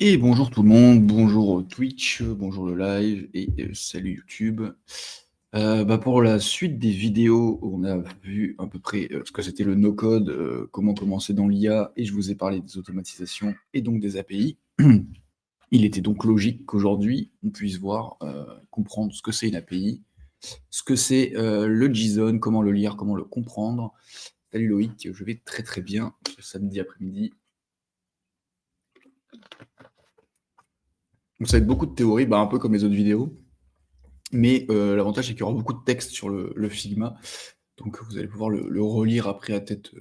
Et bonjour tout le monde, bonjour Twitch, bonjour le live et salut YouTube. Pour la suite des vidéos, on a vu à peu près ce que c'était le no-code, comment commencer dans l'IA, et je vous ai parlé des automatisations et donc des API. Il était donc logique qu'aujourd'hui, on puisse voir, comprendre ce que c'est une API, ce que c'est le JSON, comment le lire, comment le comprendre. Salut Loïc, je vais très très bien ce samedi après-midi. Donc ça va être beaucoup de théorie, un peu comme les autres vidéos. Mais l'avantage, c'est qu'il y aura beaucoup de texte sur le Figma, donc vous allez pouvoir le relire après à tête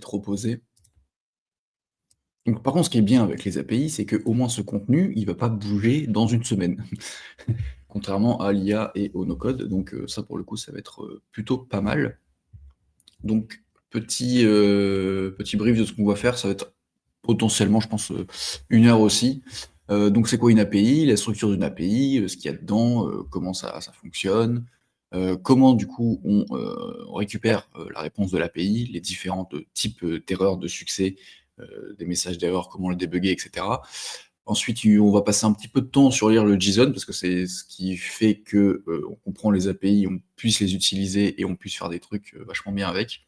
reposée. Donc par contre, ce qui est bien avec les API, c'est qu'au moins ce contenu, il va pas bouger dans une semaine, contrairement à l'IA et au no-code, donc ça pour le coup, ça va être plutôt pas mal. Donc petit brief de ce qu'on va faire, ça va être potentiellement, je pense, 1 heure aussi. Donc c'est quoi une API? La structure d'une API, ce qu'il y a dedans, comment ça fonctionne, comment du coup on récupère, la réponse de l'API, les différentes types, d'erreurs de succès, des messages d'erreur, comment le débugger et cetera. Ensuite, on va passer un petit peu de temps sur lire le JSON parce que c'est ce qui fait que, on comprend les API, on puisse les utiliser et on puisse faire des trucs, vachement bien avec.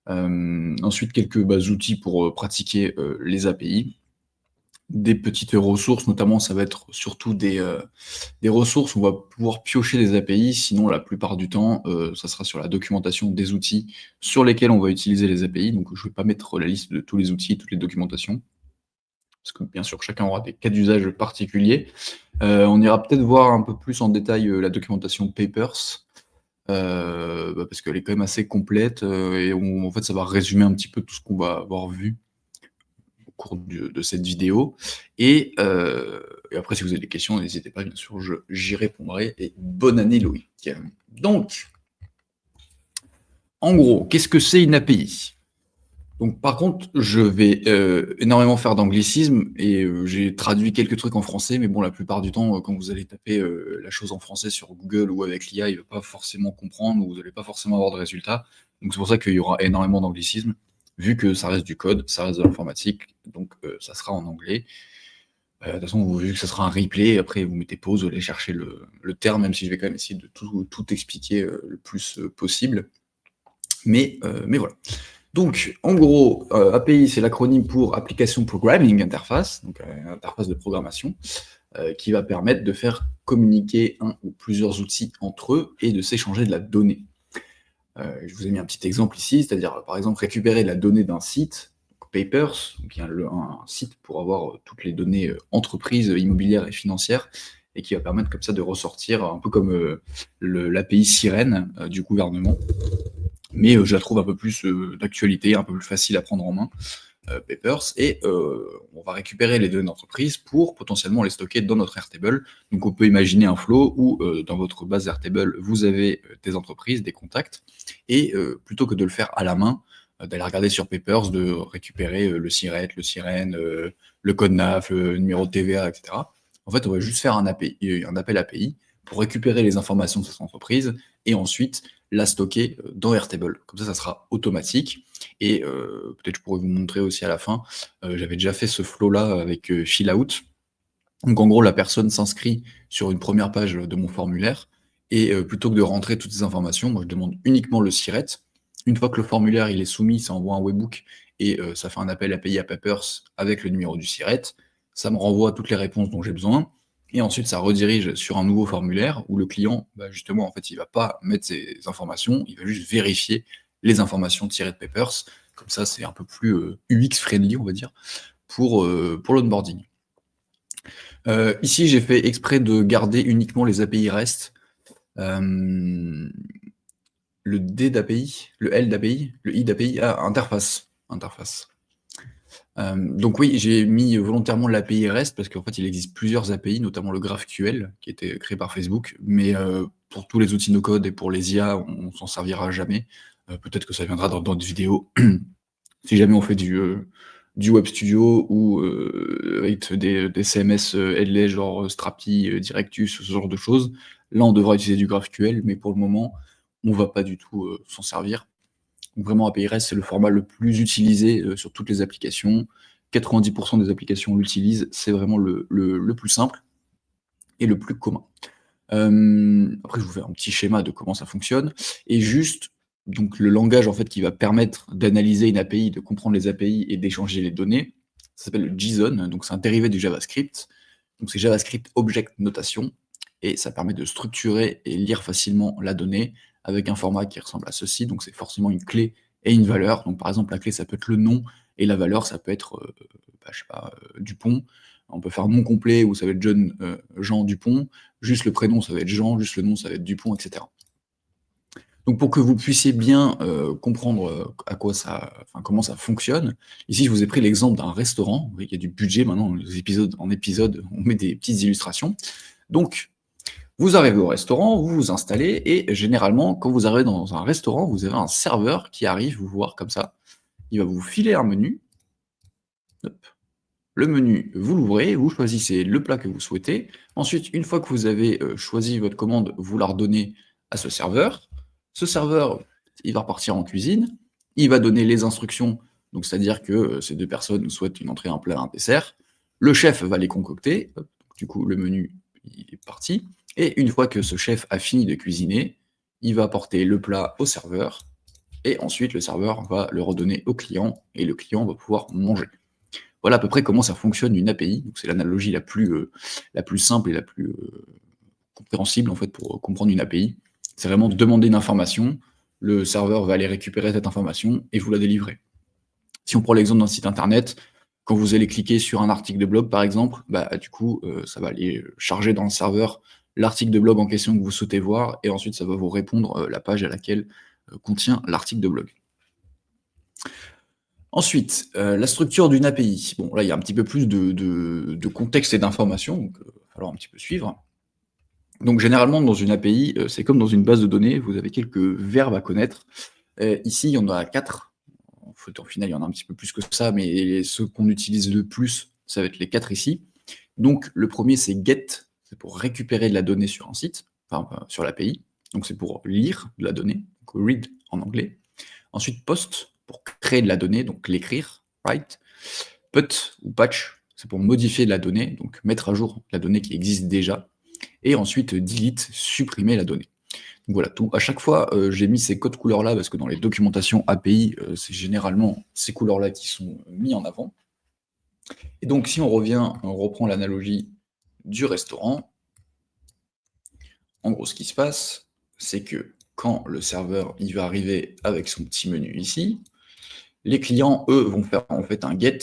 Ensuite, quelques outils pour pratiquer les API. Des petites ressources, notamment, ça va être surtout des ressources où on va pouvoir piocher des API, sinon la plupart du temps, ça sera sur la documentation des outils sur lesquels on va utiliser les API. Donc je ne vais pas mettre la liste de tous les outils et toutes les documentations, parce que bien sûr, chacun aura des cas d'usage particuliers. On ira peut-être voir un peu plus en détail la documentation Papers, parce qu'elle est quand même assez complète, et en fait, ça va résumer un petit peu tout ce qu'on va avoir vu au cours de cette vidéo. Et après, si vous avez des questions, n'hésitez pas, bien sûr, j'y répondrai. Et bonne année, Loïc. Donc, en gros, qu'est-ce que c'est une API? Donc par contre, je vais, énormément faire d'anglicismes et j'ai traduit quelques trucs en français, mais bon, la plupart du temps, quand vous allez taper, la chose en français sur Google ou avec l'IA, il va pas forcément comprendre ou vous allez pas forcément avoir de résultats. Donc c'est pour ça qu'il y aura énormément d'anglicismes, vu que ça reste du code, ça reste de l'informatique, donc ça sera en anglais. De toute façon, vu que ça sera un replay, après vous mettez pause, vous allez chercher le terme, même si je vais quand même essayer de tout expliquer, le plus, possible. Mais voilà. Donc, en gros, API, c'est l'acronyme pour Application Programming Interface, donc interface de programmation, qui va permettre de faire communiquer un ou plusieurs outils entre eux et de s'échanger de la donnée. Je vous ai mis un petit exemple ici, c'est-à-dire, par exemple, récupérer la donnée d'un site, donc Papers, donc il y a un site pour avoir toutes les données entreprises, immobilières et financières, et qui va permettre comme ça de ressortir, un peu comme l'API Sirène du gouvernement, mais je la trouve un peu plus d'actualité, un peu plus facile à prendre en main, Papers, et on va récupérer les données d'entreprise pour potentiellement les stocker dans notre Airtable. Donc on peut imaginer un flow où dans votre base Airtable, vous avez des entreprises, des contacts, et plutôt que de le faire à la main, d'aller regarder sur Papers, de récupérer le SIRET, le sirène, le code NAF, le numéro de TVA, etc. En fait, on va juste faire un appel API pour récupérer les informations de cette entreprise et ensuite la stocker dans Airtable. Comme ça sera automatique. Et peut-être je pourrais vous montrer aussi à la fin, j'avais déjà fait ce flow-là avec Fillout. Donc en gros, la personne s'inscrit sur une première page de mon formulaire et plutôt que de rentrer toutes ces informations, moi je demande uniquement le SIRET. Une fois que le formulaire il est soumis, ça envoie un webhook et ça fait un appel API à Papers avec le numéro du SIRET. Ça me renvoie toutes les réponses dont j'ai besoin. Et ensuite, ça redirige sur un nouveau formulaire où le client, bah, justement, en fait, il va pas mettre ses informations, il va juste vérifier les informations tirées de Papers. Comme ça, c'est un peu plus UX friendly, on va dire, pour l'onboarding. Ici, j'ai fait exprès de garder uniquement les API REST. Le D d'API, le L d'API, le I d'API, interface. Interface. Donc oui, j'ai mis volontairement l'API REST parce qu'en fait, il existe plusieurs API, notamment le GraphQL qui a été créé par Facebook, mais pour tous les outils no-code et pour les IA, on s'en servira jamais. Peut-être que ça viendra dans d'autres vidéos. Si jamais on fait du Web Studio ou avec des CMS headless genre Strapi, Directus, ce genre de choses, là, on devra utiliser du GraphQL, mais pour le moment, on va pas du tout s'en servir. Donc vraiment, API REST, c'est le format le plus utilisé sur toutes les applications. 90% des applications l'utilisent, c'est vraiment le plus simple et le plus commun. Après, je vous fais un petit schéma de comment ça fonctionne. Et juste, donc le langage en fait qui va permettre d'analyser une API, de comprendre les API et d'échanger les données, ça s'appelle le JSON, donc c'est un dérivé du JavaScript. Donc c'est JavaScript Object Notation, et ça permet de structurer et lire facilement la donnée avec un format qui ressemble à ceci. Donc c'est forcément une clé et une valeur. Donc par exemple, la clé, ça peut être le nom, et la valeur, ça peut être, je sais pas, Dupont. On peut faire nom complet, où ça va être John, Jean Dupont. Juste le prénom, ça va être Jean, juste le nom, ça va être Dupont, etc. Donc pour que vous puissiez bien comprendre comment ça fonctionne, ici je vous ai pris l'exemple d'un restaurant. Vous voyez qu'il y a du budget maintenant, en épisode, on met des petites illustrations. Donc, vous arrivez au restaurant, vous vous installez, et généralement, quand vous arrivez dans un restaurant, vous avez un serveur qui arrive vous voir comme ça. Il va vous filer un menu. Hop. Le menu, vous l'ouvrez, vous choisissez le plat que vous souhaitez. Ensuite, une fois que vous avez choisi votre commande, vous la redonnez à ce serveur. Ce serveur, il va repartir en cuisine. Il va donner les instructions, donc c'est-à-dire que ces deux personnes souhaitent une entrée, un plat, un dessert. Le chef va les concocter. Hop, du coup, le menu il est parti. Et une fois que ce chef a fini de cuisiner, il va apporter le plat au serveur. Et ensuite, le serveur va le redonner au client, et le client va pouvoir manger. Voilà à peu près comment ça fonctionne une API. Donc c'est l'analogie la plus simple et la plus compréhensible en fait pour comprendre une API. C'est vraiment demander une information, le serveur va aller récupérer cette information et vous la délivrer. Si on prend l'exemple d'un site internet, quand vous allez cliquer sur un article de blog par exemple, bah, du coup ça va aller charger dans le serveur l'article de blog en question que vous souhaitez voir, et ensuite ça va vous répondre la page à laquelle contient l'article de blog. Ensuite, la structure d'une API. Bon, là, il y a un petit peu plus de contexte et d'informations, donc il va falloir un petit peu suivre. Donc généralement dans une API, c'est comme dans une base de données, vous avez quelques verbes à connaître. Ici, il y en a 4. En fait, au final, il y en a un petit peu plus que ça, mais ceux qu'on utilise le plus, ça va être les 4 ici. Donc le premier c'est get, c'est pour récupérer de la donnée sur un site, enfin, sur l'API, donc c'est pour lire de la donnée, donc read en anglais. Ensuite post, pour créer de la donnée, donc l'écrire, write. Put ou patch, c'est pour modifier de la donnée, donc mettre à jour la donnée qui existe déjà. Et ensuite delete, supprimer la donnée. Donc voilà, tout. À chaque fois, j'ai mis ces codes couleurs-là parce que dans les documentations API, c'est généralement ces couleurs-là qui sont mis en avant. Et donc si on revient, on reprend l'analogie du restaurant, en gros ce qui se passe, c'est que quand le serveur il va arriver avec son petit menu ici, les clients, eux, vont faire en fait un get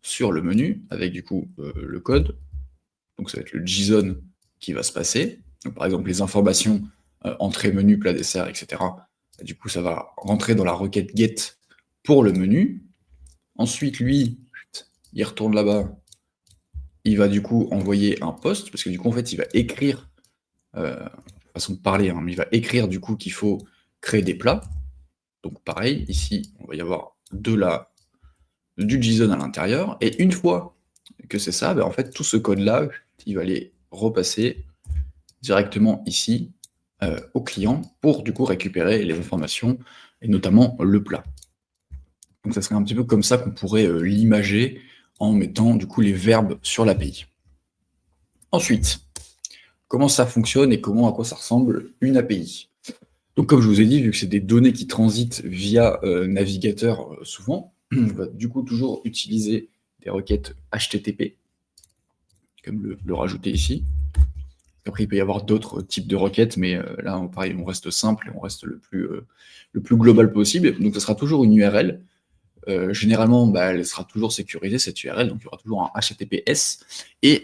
sur le menu avec du coup le code. Donc ça va être le JSON qui va se passer. Donc, par exemple, les informations entrée, menu, plat, dessert, etc. Du coup, ça va rentrer dans la requête get pour le menu. Ensuite, lui, il retourne là-bas. Il va du coup envoyer un post, parce que du coup, en fait, il va écrire, façon de parler, hein, mais il va écrire du coup qu'il faut créer des plats. Donc pareil, ici, on va y avoir du JSON à l'intérieur. Et une fois que c'est ça, ben, en fait, tout ce code-là, il va aller repasser directement ici au client pour du coup récupérer les informations et notamment le plat. Donc ça serait un petit peu comme ça qu'on pourrait l'imager en mettant du coup les verbes sur l'API. Ensuite, comment ça fonctionne et à quoi ça ressemble une API. Donc comme je vous ai dit, vu que c'est des données qui transitent via navigateur souvent, on va du coup toujours utiliser des requêtes HTTP, comme le rajouter ici. Après, il peut y avoir d'autres types de requêtes, mais là, pareil, on reste simple et on reste le plus global possible. Donc, ça sera toujours une URL. Généralement, bah, elle sera toujours sécurisée, cette URL, donc il y aura toujours un HTTPS. Et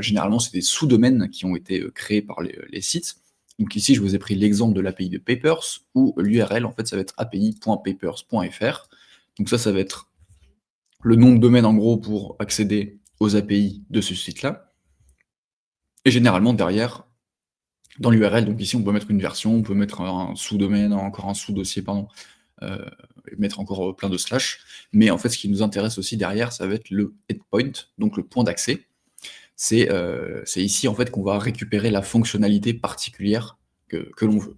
généralement, c'est des sous-domaines qui ont été créés par les sites. Donc ici, je vous ai pris l'exemple de l'API de Papers, où l'URL, en fait, ça va être api.papers.fr. Donc ça va être le nom de domaine, en gros, pour accéder aux API de ce site-là. Et généralement, derrière, dans l'URL, donc ici, on peut mettre une version, on peut mettre un sous-domaine, encore un sous-dossier, pardon, mettre encore plein de slash. Mais en fait, ce qui nous intéresse aussi derrière, ça va être le endpoint, donc le point d'accès. C'est ici, en fait, qu'on va récupérer la fonctionnalité particulière que l'on veut.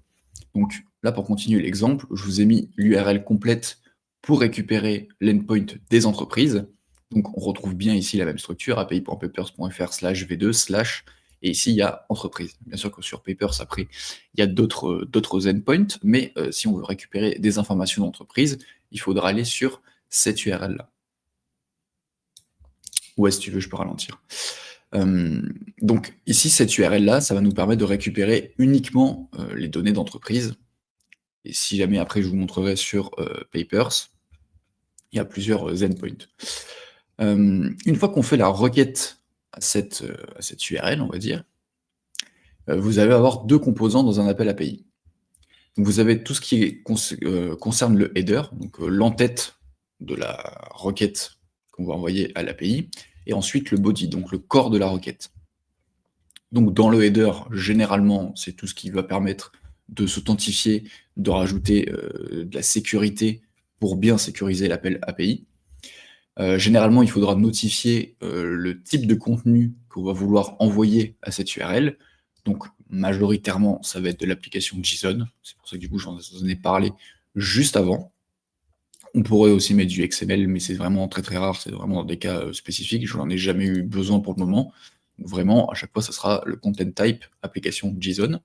Donc là, pour continuer l'exemple, je vous ai mis l'URL complète pour récupérer l'endpoint des entreprises. Donc on retrouve bien ici la même structure, api.papers.fr/v2/ et ici il y a entreprise. Bien sûr que sur Papers, après, il y a d'autres endpoints, mais si on veut récupérer des informations d'entreprise, il faudra aller sur cette URL-là. Ouais, si tu veux, je peux ralentir. Donc ici, cette URL-là, ça va nous permettre de récupérer uniquement les données d'entreprise. Et si jamais après je vous montrerai sur Papers, il y a plusieurs endpoints. Une fois qu'on fait la requête à cette URL, on va dire, vous allez avoir deux composants dans un appel API. Donc vous avez tout ce qui concerne le header, donc l'entête de la requête qu'on va envoyer à l'API, et ensuite le body, donc le corps de la requête. Donc dans le header, généralement, c'est tout ce qui va permettre de s'authentifier, de rajouter de la sécurité pour bien sécuriser l'appel API. Généralement, il faudra notifier le type de contenu qu'on va vouloir envoyer à cette URL. Donc majoritairement, ça va être de l'application JSON. C'est pour ça que du coup, j'en ai parlé juste avant. On pourrait aussi mettre du XML, mais c'est vraiment très très rare, c'est vraiment dans des cas spécifiques. Je n'en ai jamais eu besoin pour le moment. Donc vraiment, à chaque fois, ça sera le content type application JSON.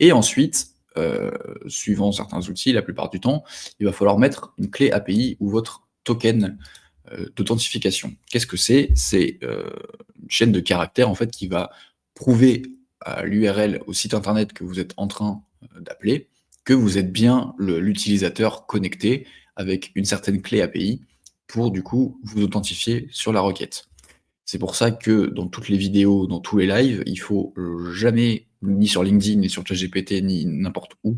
Et ensuite, suivant certains outils, la plupart du temps, il va falloir mettre une clé API ou votre token d'authentification. Qu'est-ce que c'est? C'est une chaîne de caractères en fait qui va prouver à l'URL, au site internet que vous êtes en train d'appeler, que vous êtes bien l'utilisateur connecté avec une certaine clé API pour du coup vous authentifier sur la requête. C'est pour ça que dans toutes les vidéos, dans tous les lives, il faut jamais, ni sur LinkedIn, ni sur ChatGPT, ni n'importe où,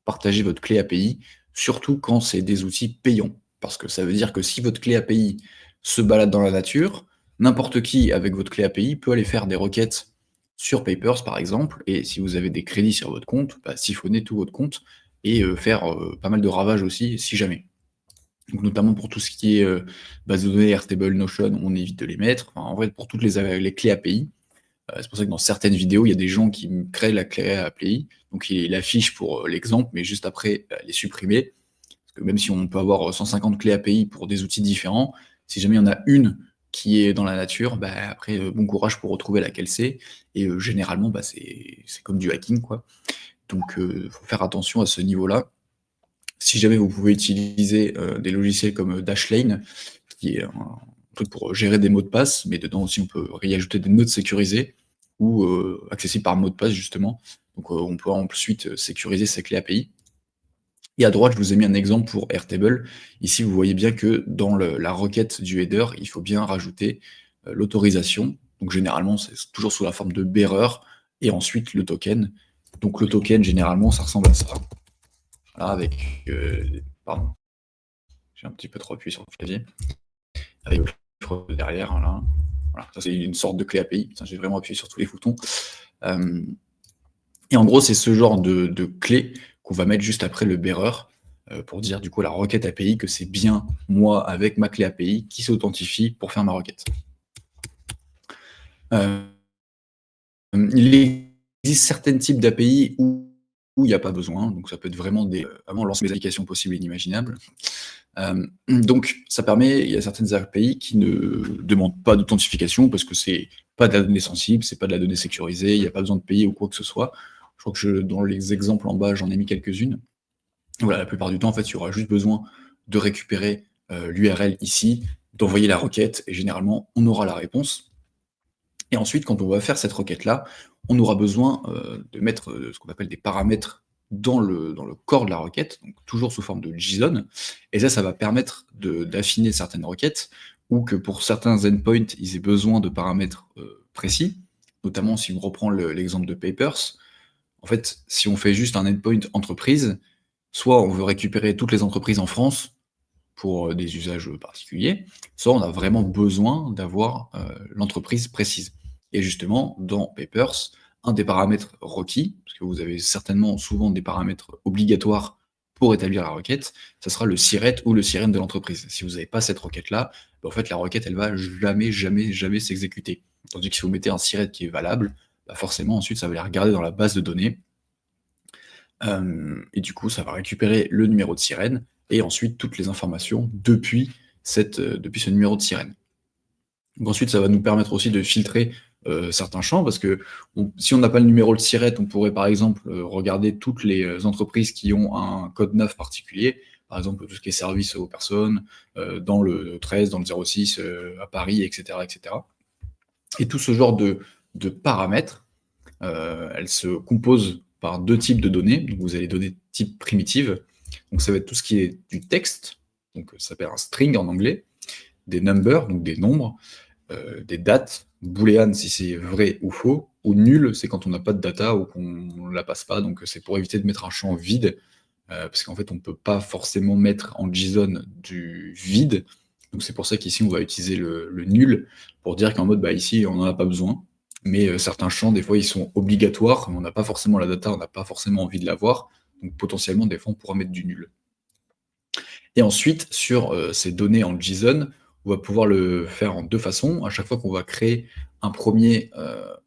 partager votre clé API, surtout quand c'est des outils payants. Parce que ça veut dire que si votre clé API se balade dans la nature, n'importe qui avec votre clé API peut aller faire des requêtes sur Papers, par exemple, et si vous avez des crédits sur votre compte, bah, siphonner tout votre compte et faire, pas mal de ravages aussi, si jamais. Donc notamment pour tout ce qui est, base de données, Airtable, Notion, on évite de les mettre. Enfin, en vrai, pour toutes les clés API, c'est pour ça que dans certaines vidéos, il y a des gens qui créent la clé API, donc il affiche pour, l'exemple, mais juste après, les supprimer. Parce que même si on peut avoir 150 clés API pour des outils différents, si jamais il y en a une qui est dans la nature, bah, après, bon courage pour retrouver laquelle c'est et généralement, bah, c'est comme du hacking, quoi. Donc faut faire attention à ce niveau-là. Si jamais vous pouvez utiliser, des logiciels comme, Dashlane, qui est un truc pour gérer des mots de passe, mais dedans aussi on peut y ajouter des notes sécurisées ou, accessibles par mot de passe justement. Donc, on peut ensuite, sécuriser ses clés API. Et à droite, je vous ai mis un exemple pour Airtable. Ici, vous voyez bien que dans la requête du header, il faut bien rajouter, l'autorisation. Donc généralement, c'est toujours sous la forme de bearer et ensuite le token. Donc le token, généralement, ça ressemble à ça. Voilà, avec, pardon, j'ai un petit peu trop appuyé sur le clavier. Avec le chiffre derrière, là. Voilà, ça c'est une sorte de clé API. J'ai vraiment appuyé sur tous les boutons. Et en gros, c'est ce genre de clé qu'on va mettre juste après le bearer pour dire du coup à la requête API que c'est bien moi avec ma clé API qui s'authentifie pour faire ma requête. Il existe certains types d'API où il n'y a pas besoin, donc ça peut être vraiment vraiment l'ensemble des applications possibles et inimaginables. Donc ça permet, il y a certaines API qui ne demandent pas d'authentification parce que c'est pas de la donnée sensible, c'est pas de la donnée sécurisée, il n'y a pas besoin de payer ou quoi que ce soit. Je crois que dans les exemples en bas, j'en ai mis quelques-unes. Voilà, la plupart du temps, en fait, il y aura juste besoin de récupérer l'URL ici, d'envoyer la requête, et généralement, on aura la réponse. Et ensuite, quand on va faire cette requête-là, on aura besoin de mettre ce qu'on appelle des paramètres dans le corps de la requête, donc toujours sous forme de JSON. Et ça va permettre d'affiner certaines requêtes, ou que pour certains endpoints, ils aient besoin de paramètres précis. Notamment, si on reprend l'exemple de Papers, en fait, si on fait juste un endpoint entreprise, soit on veut récupérer toutes les entreprises en France pour des usages particuliers, soit on a vraiment besoin d'avoir l'entreprise précise. Et justement, dans Papers, un des paramètres requis, parce que vous avez certainement souvent des paramètres obligatoires pour établir la requête, ça sera le SIRET ou le SIREN de l'entreprise. Si vous n'avez pas cette requête-là, en fait, la requête, elle va jamais s'exécuter. Tandis que si vous mettez un SIRET qui est valable, bah forcément, ensuite, ça va aller regarder dans la base de données, et du coup, ça va récupérer le numéro de sirène et ensuite toutes les informations depuis ce numéro de sirène. Donc ensuite, ça va nous permettre aussi de filtrer certains champs parce que si on n'a pas le numéro de sirène, on pourrait par exemple regarder toutes les entreprises qui ont un code 9 particulier, par exemple tout ce qui est service aux personnes, dans le 13, dans le 06, à Paris, etc., etc. Et tout ce genre de paramètres, elles se composent par deux types de données. Donc vous avez les données type primitive, donc ça va être tout ce qui est du texte, donc ça s'appelle un string en anglais, des numbers, donc des nombres, des dates, boolean si c'est vrai ou faux, ou nul, c'est quand on n'a pas de data ou qu'on ne la passe pas, donc c'est pour éviter de mettre un champ vide, parce qu'en fait on ne peut pas forcément mettre en JSON du vide, donc c'est pour ça qu'ici on va utiliser le nul, pour dire qu'en mode, bah ici on n'en a pas besoin, mais certains champs, des fois, ils sont obligatoires, mais on n'a pas forcément la data, on n'a pas forcément envie de l'avoir, donc potentiellement, des fois, on pourra mettre du nul. Et ensuite, sur ces données en JSON, on va pouvoir le faire en deux façons. À chaque fois qu'on va créer un premier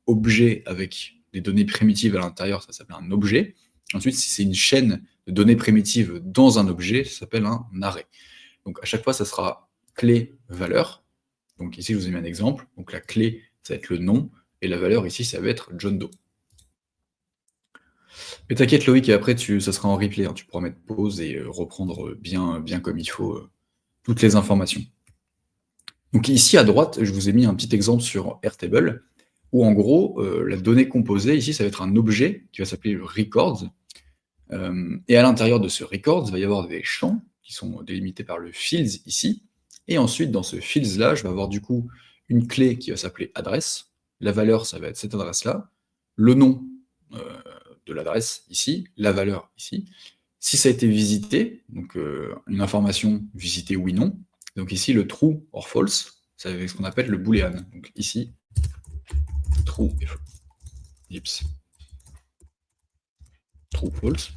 objet avec des données primitives à l'intérieur, ça s'appelle un objet. Ensuite, si c'est une chaîne de données primitives dans un objet, ça s'appelle un array. Donc à chaque fois, ça sera clé-valeur. Donc ici, je vous ai mis un exemple. Donc la clé, ça va être le nom, et la valeur ici, ça va être John Doe. Mais t'inquiète Loïc, et après ça sera en replay, hein, tu pourras mettre pause et reprendre bien comme il faut toutes les informations. Donc ici à droite, je vous ai mis un petit exemple sur Airtable, où en gros, la donnée composée, ici, ça va être un objet qui va s'appeler records, et à l'intérieur de ce records, il va y avoir des champs qui sont délimités par le fields ici, et ensuite dans ce fields-là, je vais avoir du coup une clé qui va s'appeler adresse, la valeur, ça va être cette adresse-là, le nom de l'adresse ici, la valeur ici, si ça a été visité, donc une information visitée oui non, donc ici le true or false, c'est ce qu'on appelle le boolean, donc ici true et false. Ips true false.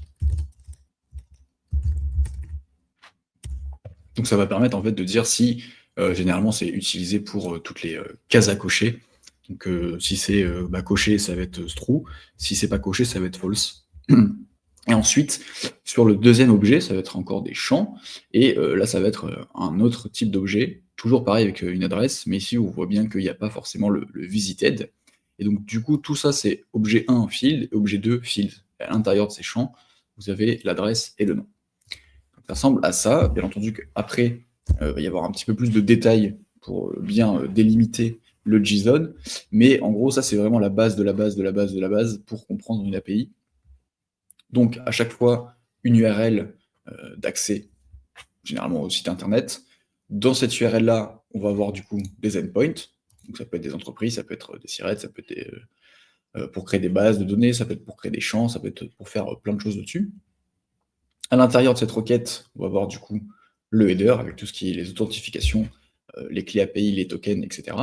Donc ça va permettre en fait de dire si, généralement c'est utilisé pour, toutes les, cases à cocher. Donc, si c'est, coché, ça va être, true. Si c'est pas coché, ça va être false. Et ensuite, sur le deuxième objet, ça va être encore des champs et là, ça va être, un autre type d'objet, toujours pareil avec, une adresse, mais ici, on voit bien qu'il n'y a pas forcément le visited et donc du coup, tout ça, c'est objet 1 field et objet 2 field. À l'intérieur de ces champs, vous avez l'adresse et le nom. Ça ressemble à ça. Bien entendu qu'après, il va y avoir un petit peu plus de détails pour bien délimiter le JSON, mais en gros, ça c'est vraiment la base de la base de la base de la base pour comprendre une API. Donc à chaque fois, une URL d'accès, généralement au site internet. Dans cette URL-là, on va avoir du coup des endpoints. Donc ça peut être des entreprises, ça peut être des sites, ça peut être pour créer des bases de données, ça peut être pour créer des champs, ça peut être pour faire plein de choses dessus. À l'intérieur de cette requête, on va avoir du coup le header avec tout ce qui est les authentifications, les clés API, les tokens, etc.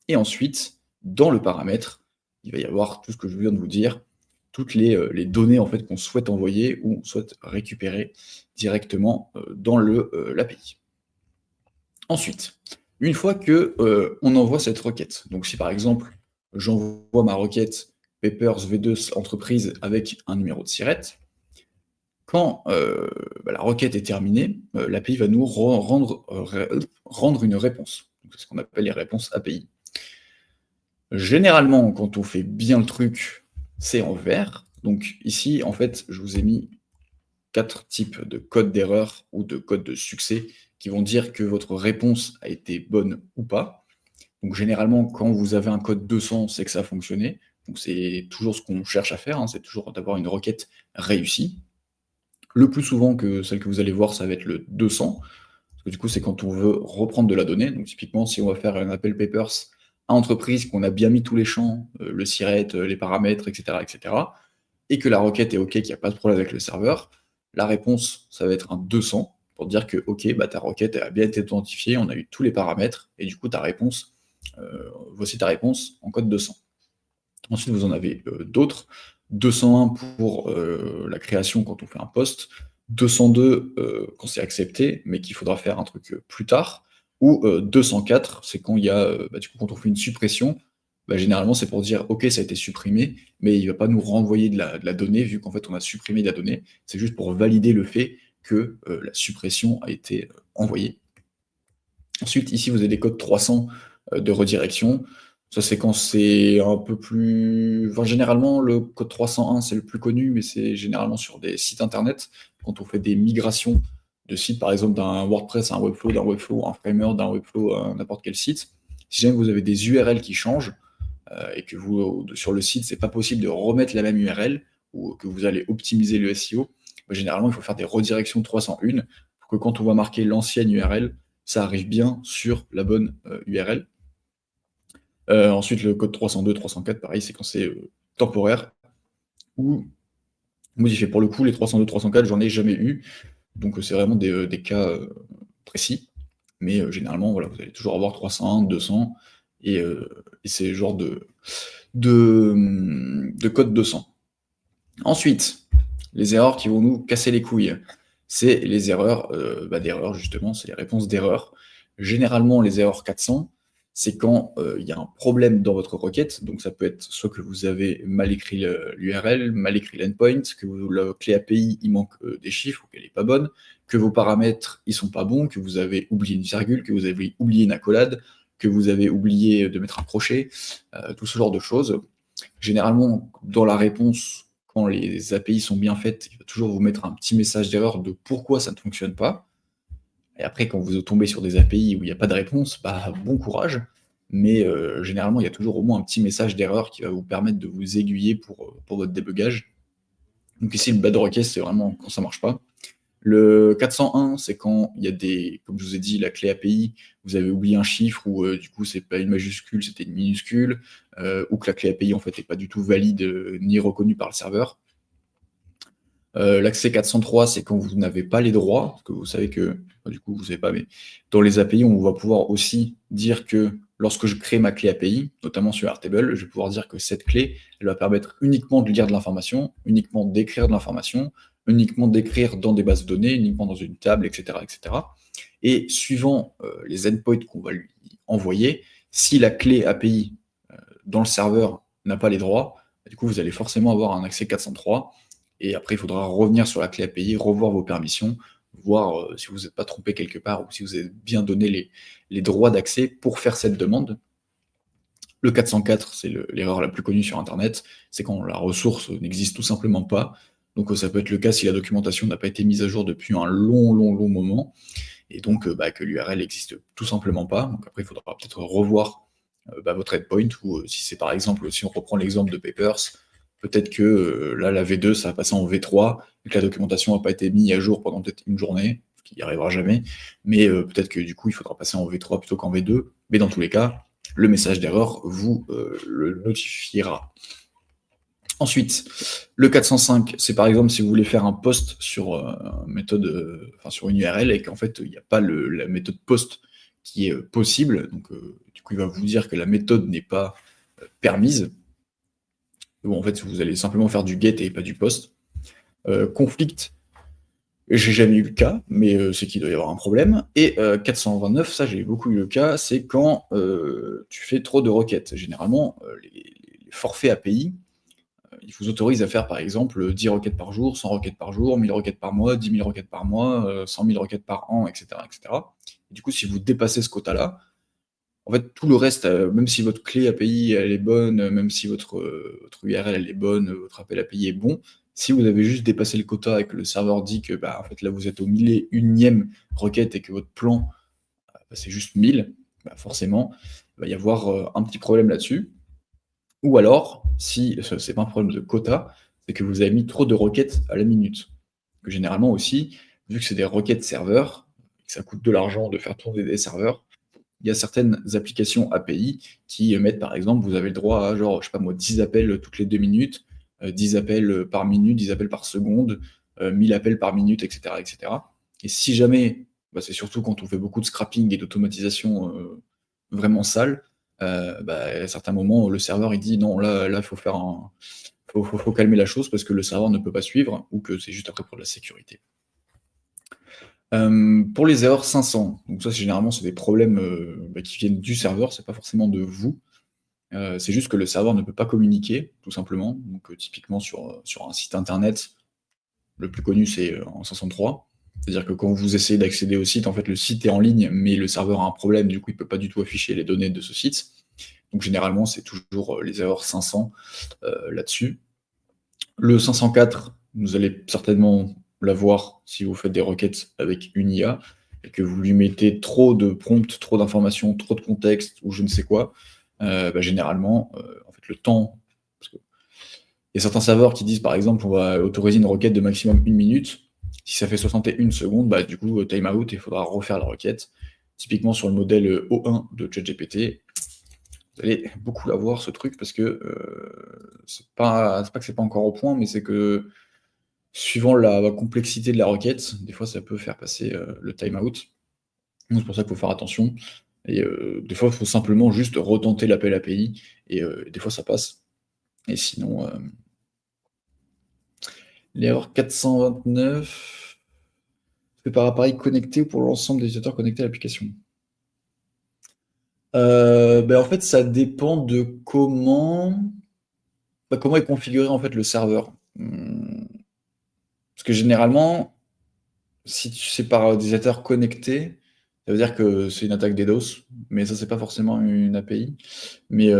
Et ensuite, dans le paramètre, il va y avoir tout ce que je viens de vous dire, toutes les données en fait qu'on souhaite envoyer ou on souhaite récupérer directement dans l'API. Ensuite, une fois que on envoie cette requête, donc si par exemple j'envoie ma requête Papers V2 entreprise avec un numéro de SIRET, quand la requête est terminée, l'API va nous rendre une réponse. C'est ce qu'on appelle les réponses API. Généralement, quand on fait bien le truc, c'est en vert. Donc ici, en fait, je vous ai mis 4 types de codes d'erreur ou de codes de succès qui vont dire que votre réponse a été bonne ou pas. Donc généralement, quand vous avez un code 200, c'est que ça a fonctionné. Donc c'est toujours ce qu'on cherche à faire, hein, c'est toujours d'avoir une requête réussie. Le plus souvent que celle que vous allez voir, ça va être le 200, parce que du coup, c'est quand on veut reprendre de la donnée. Donc typiquement, si on va faire un appel papers à entreprise, qu'on a bien mis tous les champs, le SIRET, les paramètres, etc., et que la requête est OK, qu'il n'y a pas de problème avec le serveur, la réponse, ça va être un 200 pour dire que OK, ta requête a bien été authentifiée, on a eu tous les paramètres, et du coup, ta réponse, voici ta réponse en code 200. Ensuite, vous en avez d'autres. 201 pour la création quand on fait un post, 202 quand c'est accepté, mais qu'il faudra faire un truc plus tard, ou 204, c'est quand il y a, du coup, quand on fait une suppression, généralement c'est pour dire ok, ça a été supprimé, mais il ne va pas nous renvoyer de la donnée, vu qu'en fait on a supprimé de la donnée, c'est juste pour valider le fait que la suppression a été envoyée. Ensuite, ici vous avez des codes 300 de redirection. Ça, c'est quand c'est un peu plus. Enfin, généralement, le code 301, c'est le plus connu, mais c'est généralement sur des sites internet. Quand on fait des migrations de sites, par exemple, d'un WordPress à un Webflow, à un Framer, d'un Webflow à n'importe quel site, si jamais vous avez des URL qui changent et que vous, sur le site, c'est pas possible de remettre la même URL ou que vous allez optimiser le SEO, généralement, il faut faire des redirections 301 pour que quand on va marquer l'ancienne URL, ça arrive bien sur la bonne URL. Ensuite, le code 302, 304, pareil, c'est quand c'est temporaire ou modifié. Pour le coup, les 302, 304, j'en ai jamais eu, donc c'est vraiment des cas précis. Mais généralement, voilà, vous allez toujours avoir 301, 200, et c'est genre de code 200. Ensuite, les erreurs qui vont nous casser les couilles, c'est les erreurs d'erreur, justement, c'est les réponses d'erreur. Généralement, les erreurs 400, c'est quand il y a un problème dans votre requête, donc ça peut être soit que vous avez mal écrit l'URL, mal écrit l'endpoint, que la clé API, il manque des chiffres ou qu'elle n'est pas bonne, que vos paramètres, ils sont pas bons, que vous avez oublié une virgule, que vous avez oublié une accolade, que vous avez oublié de mettre un crochet, tout ce genre de choses. Généralement, dans la réponse, quand les API sont bien faites, il va toujours vous mettre un petit message d'erreur de pourquoi ça ne fonctionne pas. Et après, quand vous tombez sur des API où il n'y a pas de réponse, bon courage. Mais généralement, il y a toujours au moins un petit message d'erreur qui va vous permettre de vous aiguiller pour votre débugage. Donc ici, le bad request, c'est vraiment quand ça ne marche pas. Le 401, c'est quand il y a des, comme je vous ai dit, la clé API, vous avez oublié un chiffre ou du coup c'est pas une majuscule, c'était une minuscule, ou que la clé API en fait n'est pas du tout valide ni reconnue par le serveur. L'accès 403, c'est quand vous n'avez pas les droits, parce que vous savez que, du coup vous savez pas, mais dans les API, on va pouvoir aussi dire que lorsque je crée ma clé API, notamment sur Airtable, je vais pouvoir dire que cette clé, elle va permettre uniquement de lire de l'information, uniquement d'écrire de l'information, uniquement d'écrire dans des bases de données, uniquement dans une table, etc. etc. Et suivant les endpoints qu'on va lui envoyer, si la clé API dans le serveur n'a pas les droits, du coup, vous allez forcément avoir un accès 403. Et après, il faudra revenir sur la clé API, revoir vos permissions, voir si vous n'êtes pas trompé quelque part ou si vous avez bien donné les droits d'accès pour faire cette demande. Le 404, c'est l'erreur la plus connue sur Internet, c'est quand la ressource n'existe tout simplement pas. Donc ça peut être le cas si la documentation n'a pas été mise à jour depuis un long moment, et donc que l'URL n'existe tout simplement pas. Donc après, il faudra peut-être revoir votre endpoint, ou si c'est par exemple, si on reprend l'exemple de Papers, peut-être que là, la V2, ça va passer en V3, et que la documentation n'a pas été mise à jour pendant peut-être une journée, ce qui n'y arrivera jamais, mais peut-être que du coup, il faudra passer en V3 plutôt qu'en V2, mais dans tous les cas, le message d'erreur vous le notifiera. Ensuite, le 405, c'est par exemple si vous voulez faire un post sur méthode, sur une URL et qu'en fait il n'y a pas la méthode post qui est possible, donc du coup il va vous dire que la méthode n'est pas permise. Bon, en fait, vous allez simplement faire du get et pas du post. Conflict, j'ai jamais eu le cas, mais c'est qu'il doit y avoir un problème. Et 429, ça j'ai beaucoup eu le cas, c'est quand tu fais trop de requêtes. Généralement, les forfaits API, ils vous autorisent à faire par exemple 10 requêtes par jour, 100 requêtes par jour, 1000 requêtes par mois, 10 000 requêtes par mois, 100 000 requêtes par an, etc. etc. Et du coup, si vous dépassez ce quota-là, en fait, tout le reste, même si votre clé API elle est bonne, même si votre URL elle est bonne, votre appel API est bon, si vous avez juste dépassé le quota et que le serveur dit que en fait, là vous êtes au 1001e requête et que votre plan c'est juste 1000, forcément, il va y avoir un petit problème là-dessus. Ou alors, si c'est pas un problème de quota, c'est que vous avez mis trop de requêtes à la minute. Que généralement aussi, vu que c'est des requêtes serveurs, que ça coûte de l'argent de faire tourner des serveurs, il y a certaines applications API qui mettent, par exemple, vous avez le droit à genre, je sais pas moi, 10 appels toutes les 2 minutes, 10 appels par minute, 10 appels par seconde, 1000 appels par minute, etc. etc. Et si jamais, c'est surtout quand on fait beaucoup de scrapping et d'automatisation vraiment sale, à certains moments, le serveur il dit non, là, faut faire faut calmer la chose parce que le serveur ne peut pas suivre ou que c'est juste après pour de la sécurité. Pour les erreurs 500, donc ça, généralement, c'est des problèmes qui viennent du serveur, c'est pas forcément de vous. C'est juste que le serveur ne peut pas communiquer, tout simplement. Donc, typiquement, sur un site internet, le plus connu, c'est en 503. C'est-à-dire que quand vous essayez d'accéder au site, en fait, le site est en ligne, mais le serveur a un problème, du coup, il peut pas du tout afficher les données de ce site. Donc, généralement, c'est toujours les erreurs 500 là-dessus. Le 504, vous allez certainement l'avoir si vous faites des requêtes avec une IA et que vous lui mettez trop de prompts, trop d'informations, trop de contexte ou je ne sais quoi. Généralement, en fait, le temps. Parce que il y a certains serveurs qui disent par exemple on va autoriser une requête de maximum 1 minute. Si ça fait 61 secondes, du coup, timeout et il faudra refaire la requête. Typiquement sur le modèle O1 de ChatGPT, vous allez beaucoup l'avoir ce truc parce que c'est pas que c'est pas encore au point, mais c'est que suivant la complexité de la requête, des fois ça peut faire passer le timeout. Donc c'est pour ça qu'il faut faire attention. Et des fois, il faut simplement juste retenter l'appel API et des fois ça passe. Et sinon, l'erreur 429 fait par appareil connecté pour l'ensemble des utilisateurs connectés à l'application. En fait, ça dépend de comment est configuré en fait le serveur. Parce que généralement, si c'est par utilisateur connecté, ça veut dire que c'est une attaque DDoS, mais ça c'est pas forcément une API. Mais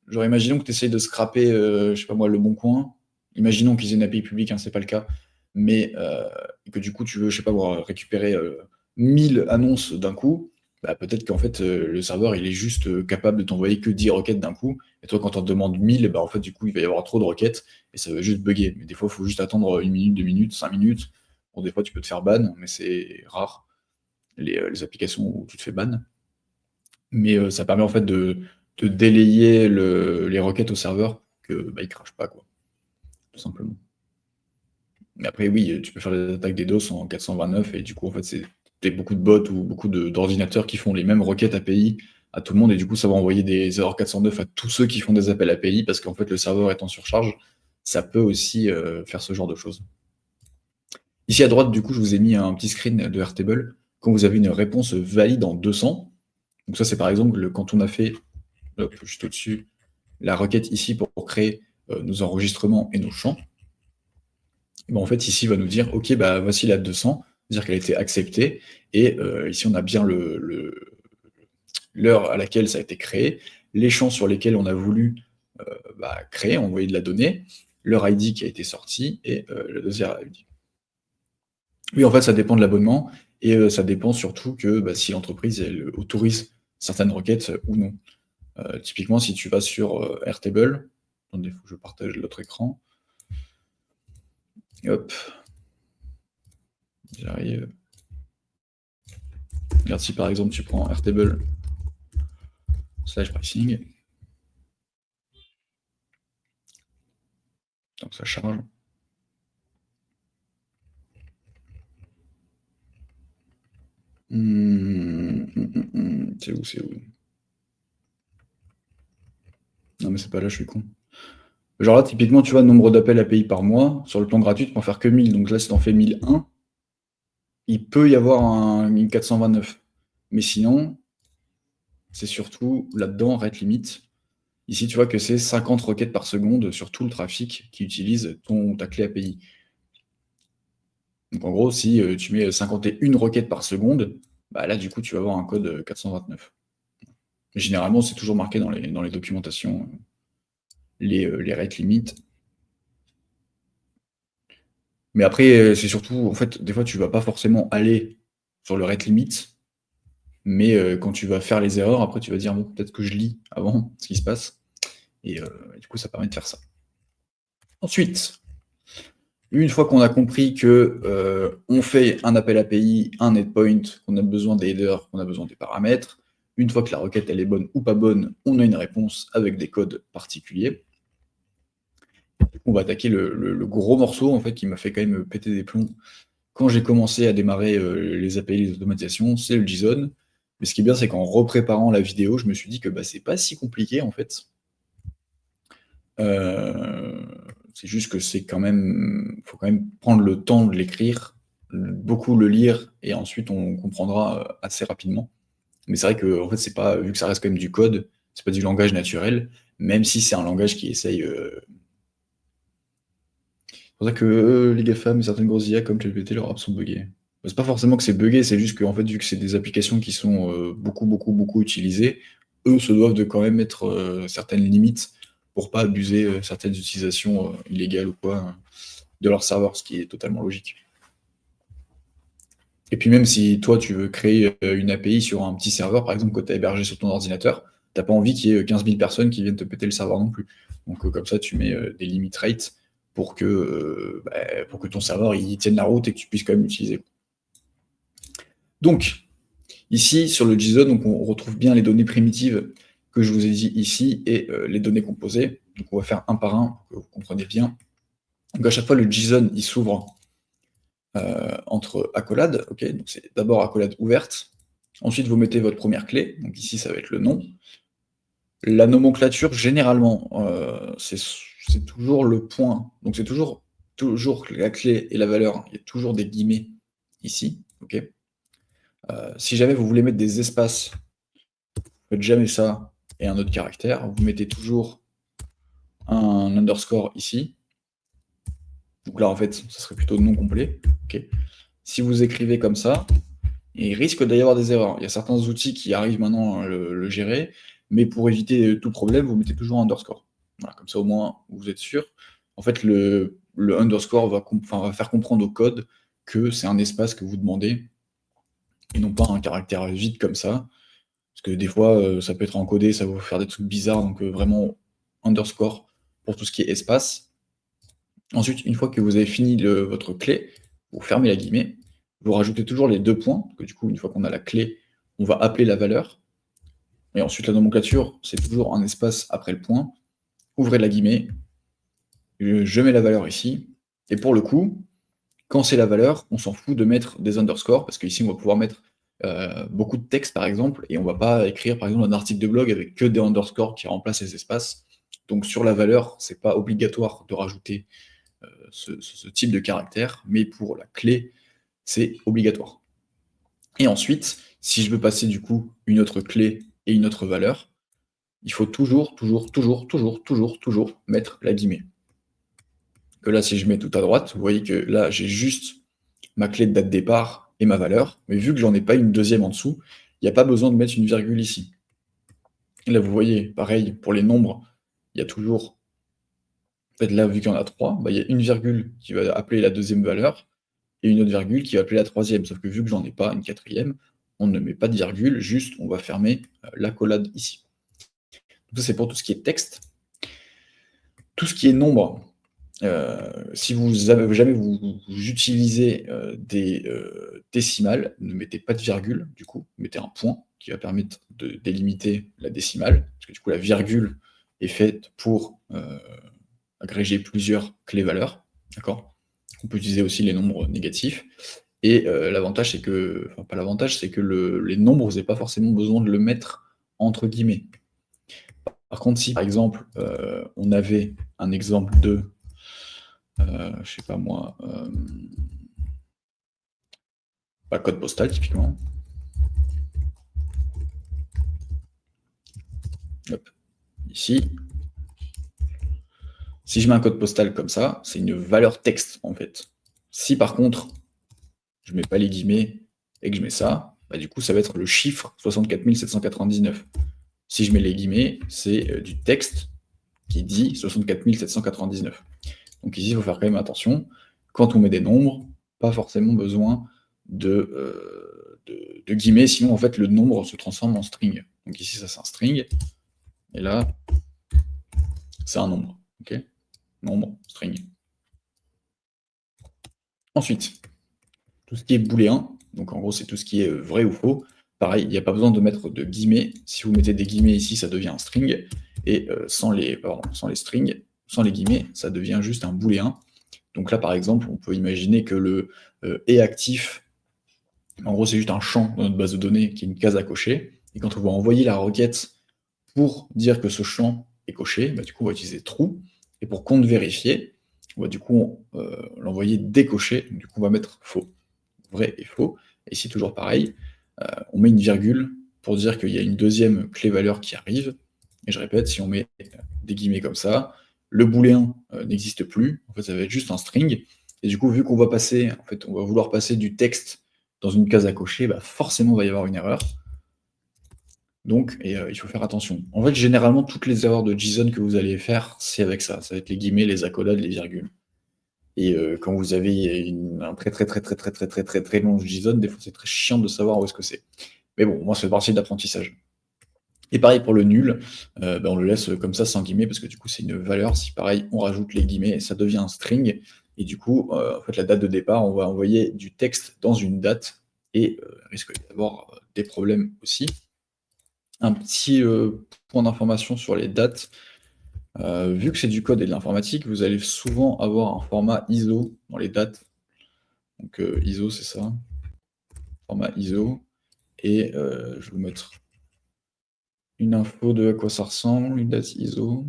genre imaginons que tu essayes de scraper, je sais pas moi, Le Bon Coin. Imaginons qu'ils aient une API publique, hein, c'est pas le cas, mais que du coup tu veux, je sais pas moi, récupérer 1000 annonces d'un coup, peut-être qu'en fait le serveur il est juste capable de t'envoyer que 10 requêtes d'un coup, et toi quand on te demande 1000, en fait du coup il va y avoir trop de requêtes, et ça va juste bugger. Mais des fois il faut juste attendre 1 minute, 2 minutes, 5 minutes. Bon, des fois tu peux te faire ban, mais c'est rare, les applications où tu te fais ban. Mais ça permet en fait de délayer les requêtes au serveur que il crache pas, quoi, tout simplement. Mais après oui, tu peux faire des attaques DDoS en 429 et du coup en fait c'est beaucoup de bots ou beaucoup d'ordinateurs qui font les mêmes requêtes API à tout le monde, et du coup, ça va envoyer des erreurs 409 à tous ceux qui font des appels API, parce qu'en fait, le serveur est en surcharge. Ça peut aussi faire ce genre de choses. Ici à droite, du coup, je vous ai mis un petit screen de Airtable. Quand vous avez une réponse valide en 200, donc ça, c'est par exemple quand on a fait, hop, juste au-dessus, la requête ici pour créer nos enregistrements et nos champs. Ben, en fait, ici, il va nous dire, OK, bah, voici la 200, c'est-à-dire qu'elle a été acceptée, et ici, on a bien l'heure à laquelle ça a été créé, les champs sur lesquels on a voulu créer, envoyer de la donnée, leur ID qui a été sorti, et le deuxième ID. Oui, en fait, ça dépend de l'abonnement, et ça dépend surtout que si l'entreprise elle autorise certaines requêtes ou non. Typiquement, si tu vas sur Airtable, attendez, il faut que je partage l'autre écran. Hop, j'arrive. Regarde, si par exemple tu prends Airtable /pricing, donc ça charge. C'est où? Non mais c'est pas là, je suis con. Genre là, typiquement, tu vois, nombre d'appels API par mois, sur le plan gratuit, tu peux en faire que 1000, donc là, si t'en fais 1001, il peut y avoir une 429. Mais sinon, c'est surtout là-dedans, rate limit. Ici, tu vois que c'est 50 requêtes par seconde sur tout le trafic qui utilise ta clé API. Donc en gros, si tu mets 51 requêtes par seconde, bah là, du coup, tu vas avoir un code 429. Mais généralement, c'est toujours marqué dans les documentations, les rate limits. Mais après, c'est surtout, en fait, des fois, tu vas pas forcément aller sur le rate limit, mais quand tu vas faire les erreurs, après, tu vas dire, bon, peut-être que je lis avant ce qui se passe. Et du coup, ça permet de faire ça. Ensuite, une fois qu'on a compris que on fait un appel API, un endpoint, qu'on a besoin des headers, qu'on a besoin des paramètres, une fois que la requête elle est bonne ou pas bonne, on a une réponse avec des codes particuliers. On va attaquer le gros morceau en fait qui m'a fait quand même péter des plombs quand j'ai commencé à démarrer les API, les automatisations, c'est le JSON. Mais ce qui est bien, c'est qu'en repréparant la vidéo, je me suis dit que c'est pas si compliqué en fait. C'est juste que c'est quand même, faut quand même prendre le temps de l'écrire, beaucoup le lire, et ensuite on comprendra assez rapidement. Mais c'est vrai que en fait, c'est pas, vu que ça reste quand même du code, c'est pas du langage naturel, même si c'est un langage qui essaye. C'est pour ça que les GAFAM et certaines grosses IA comme ChatGPT, leurs apps sont buggées. C'est pas forcément que c'est buggé, c'est juste qu'en fait, vu que c'est des applications qui sont beaucoup utilisées, eux se doivent de quand même mettre certaines limites pour pas abuser certaines utilisations illégales ou quoi de leur serveur, ce qui est totalement logique. Et puis même si toi tu veux créer une API sur un petit serveur, par exemple, que tu as hébergé sur ton ordinateur, t'as pas envie qu'il y ait 15 000 personnes qui viennent te péter le serveur non plus. Donc comme ça, tu mets des limit rates pour que ton serveur il tienne la route et que tu puisses quand même l'utiliser. Donc, ici, sur le JSON, donc, on retrouve bien les données primitives que je vous ai dit ici et les données composées. Donc on va faire un par un pour que vous compreniez bien. Donc à chaque fois, le JSON il s'ouvre entre accolades. Ok, donc c'est d'abord accolade ouverte. Ensuite, vous mettez votre première clé. Donc ici, ça va être le nom. La nomenclature, généralement, c'est toujours le point. Donc c'est toujours la clé et la valeur. Il y a toujours des guillemets ici. Ok. Si jamais vous voulez mettre des espaces, vous faites jamais ça et un autre caractère. Vous mettez toujours un underscore ici. Donc là, en fait, ça serait plutôt non complet. Okay. Si vous écrivez comme ça, il risque d'y avoir des erreurs. Il y a certains outils qui arrivent maintenant à le gérer, mais pour éviter tout problème, vous mettez toujours un underscore. Voilà, comme ça, au moins, vous êtes sûr. En fait, le underscore va faire comprendre au code que c'est un espace que vous demandez, et non pas un caractère vide comme ça. Parce que des fois, ça peut être encodé, ça va vous faire des trucs bizarres, donc vraiment underscore pour tout ce qui est espace. Ensuite, une fois que vous avez fini votre clé, vous fermez la guillemets, vous rajoutez toujours les 2 points, que du coup, une fois qu'on a la clé, on va appeler la valeur. Et ensuite, la nomenclature, c'est toujours un espace après le point. Ouvrez la guillemets, je mets la valeur ici. Et pour le coup, Quand c'est la valeur, on s'en fout de mettre des underscores, parce qu'ici, on va pouvoir mettre beaucoup de texte, par exemple, et on va pas écrire, par exemple, un article de blog avec que des underscores qui remplacent les espaces. Donc sur la valeur, c'est pas obligatoire de rajouter ce type de caractère, mais pour la clé, c'est obligatoire. Et ensuite, si je veux passer du coup une autre clé et une autre valeur, il faut toujours mettre la guillemets. Que là, si je mets tout à droite, vous voyez que là, j'ai juste ma clé de date départ et ma valeur, mais vu que j'en ai pas une deuxième en dessous, il n'y a pas besoin de mettre une virgule ici. Et là, vous voyez, pareil, pour les nombres, il y a toujours, en fait, là, vu qu'il y en a trois, bah, il y a une virgule qui va appeler la deuxième valeur, et une autre virgule qui va appeler la troisième. Sauf que vu que j'en ai pas une quatrième, on ne met pas de virgule, juste on va fermer l'accolade ici. Donc ça, c'est pour tout ce qui est texte. Tout ce qui est nombre, si jamais vous utilisez des décimales, ne mettez pas de virgule, du coup, mettez un point qui va permettre de délimiter la décimale, parce que du coup, la virgule est faite pour agréger plusieurs clés-valeurs, d'accord? On peut utiliser aussi les nombres négatifs. Et l'avantage, c'est que, enfin pas l'avantage, c'est que les nombres, vous n'avez pas forcément besoin de le mettre entre guillemets. Par contre, si par exemple, on avait un exemple de, je sais pas moi, code postal typiquement. Hop, ici. Si je mets un code postal comme ça, c'est une valeur texte en fait. Si par contre, je mets pas les guillemets et que je mets ça, bah, du coup, ça va être le chiffre 64 799. Si je mets les guillemets, c'est du texte qui dit 64 799. Donc ici, il faut faire quand même attention. Quand on met des nombres, pas forcément besoin de guillemets, sinon en fait le nombre se transforme en string. Donc ici, ça c'est un string, et là, c'est un nombre. Ok, nombre, string. Ensuite, tout ce qui est booléen, donc en gros c'est tout ce qui est vrai ou faux. Pareil, il n'y a pas besoin de mettre de guillemets. Si vous mettez des guillemets ici, ça devient un string, et sans les strings, sans les guillemets, ça devient juste un booléen. Donc là, par exemple, on peut imaginer que le est actif, en gros, c'est juste un champ dans notre base de données qui est une case à cocher. Et quand on va envoyer la requête pour dire que ce champ est coché, bah, du coup, on va utiliser true. Et pour compte vérifier, on va du coup l'envoyer décoché. Du coup, on va mettre faux, vrai et faux. Et ici, toujours pareil, on met une virgule pour dire qu'il y a une deuxième clé-valeur qui arrive. Et je répète, si on met des guillemets comme ça, le booléen n'existe plus. En fait, ça va être juste un string. Et du coup, vu qu'on va passer, en fait, on va vouloir passer du texte dans une case à cocher, bah forcément, il va y avoir une erreur. Donc, il faut faire attention. En fait, généralement, toutes les erreurs de JSON que vous allez faire, c'est avec ça. Ça va être les guillemets, les accolades, les virgules. Et quand vous avez un très long JSON, des fois, c'est très chiant de savoir où est-ce que c'est. Mais bon, moi, ça fait partie de l'apprentissage. Et pareil pour le nul, on le laisse comme ça sans guillemets, parce que du coup, c'est une valeur. Si pareil, on rajoute les guillemets, ça devient un string. Et du coup, en fait, la date de départ, on va envoyer du texte dans une date, et risque d'avoir des problèmes aussi. Un petit point d'information sur les dates. Vu que c'est du code et de l'informatique, vous allez souvent avoir un format ISO dans les dates. Donc ISO, c'est ça. Format ISO. Et je vais vous mettre une info de à quoi ça ressemble, une date ISO.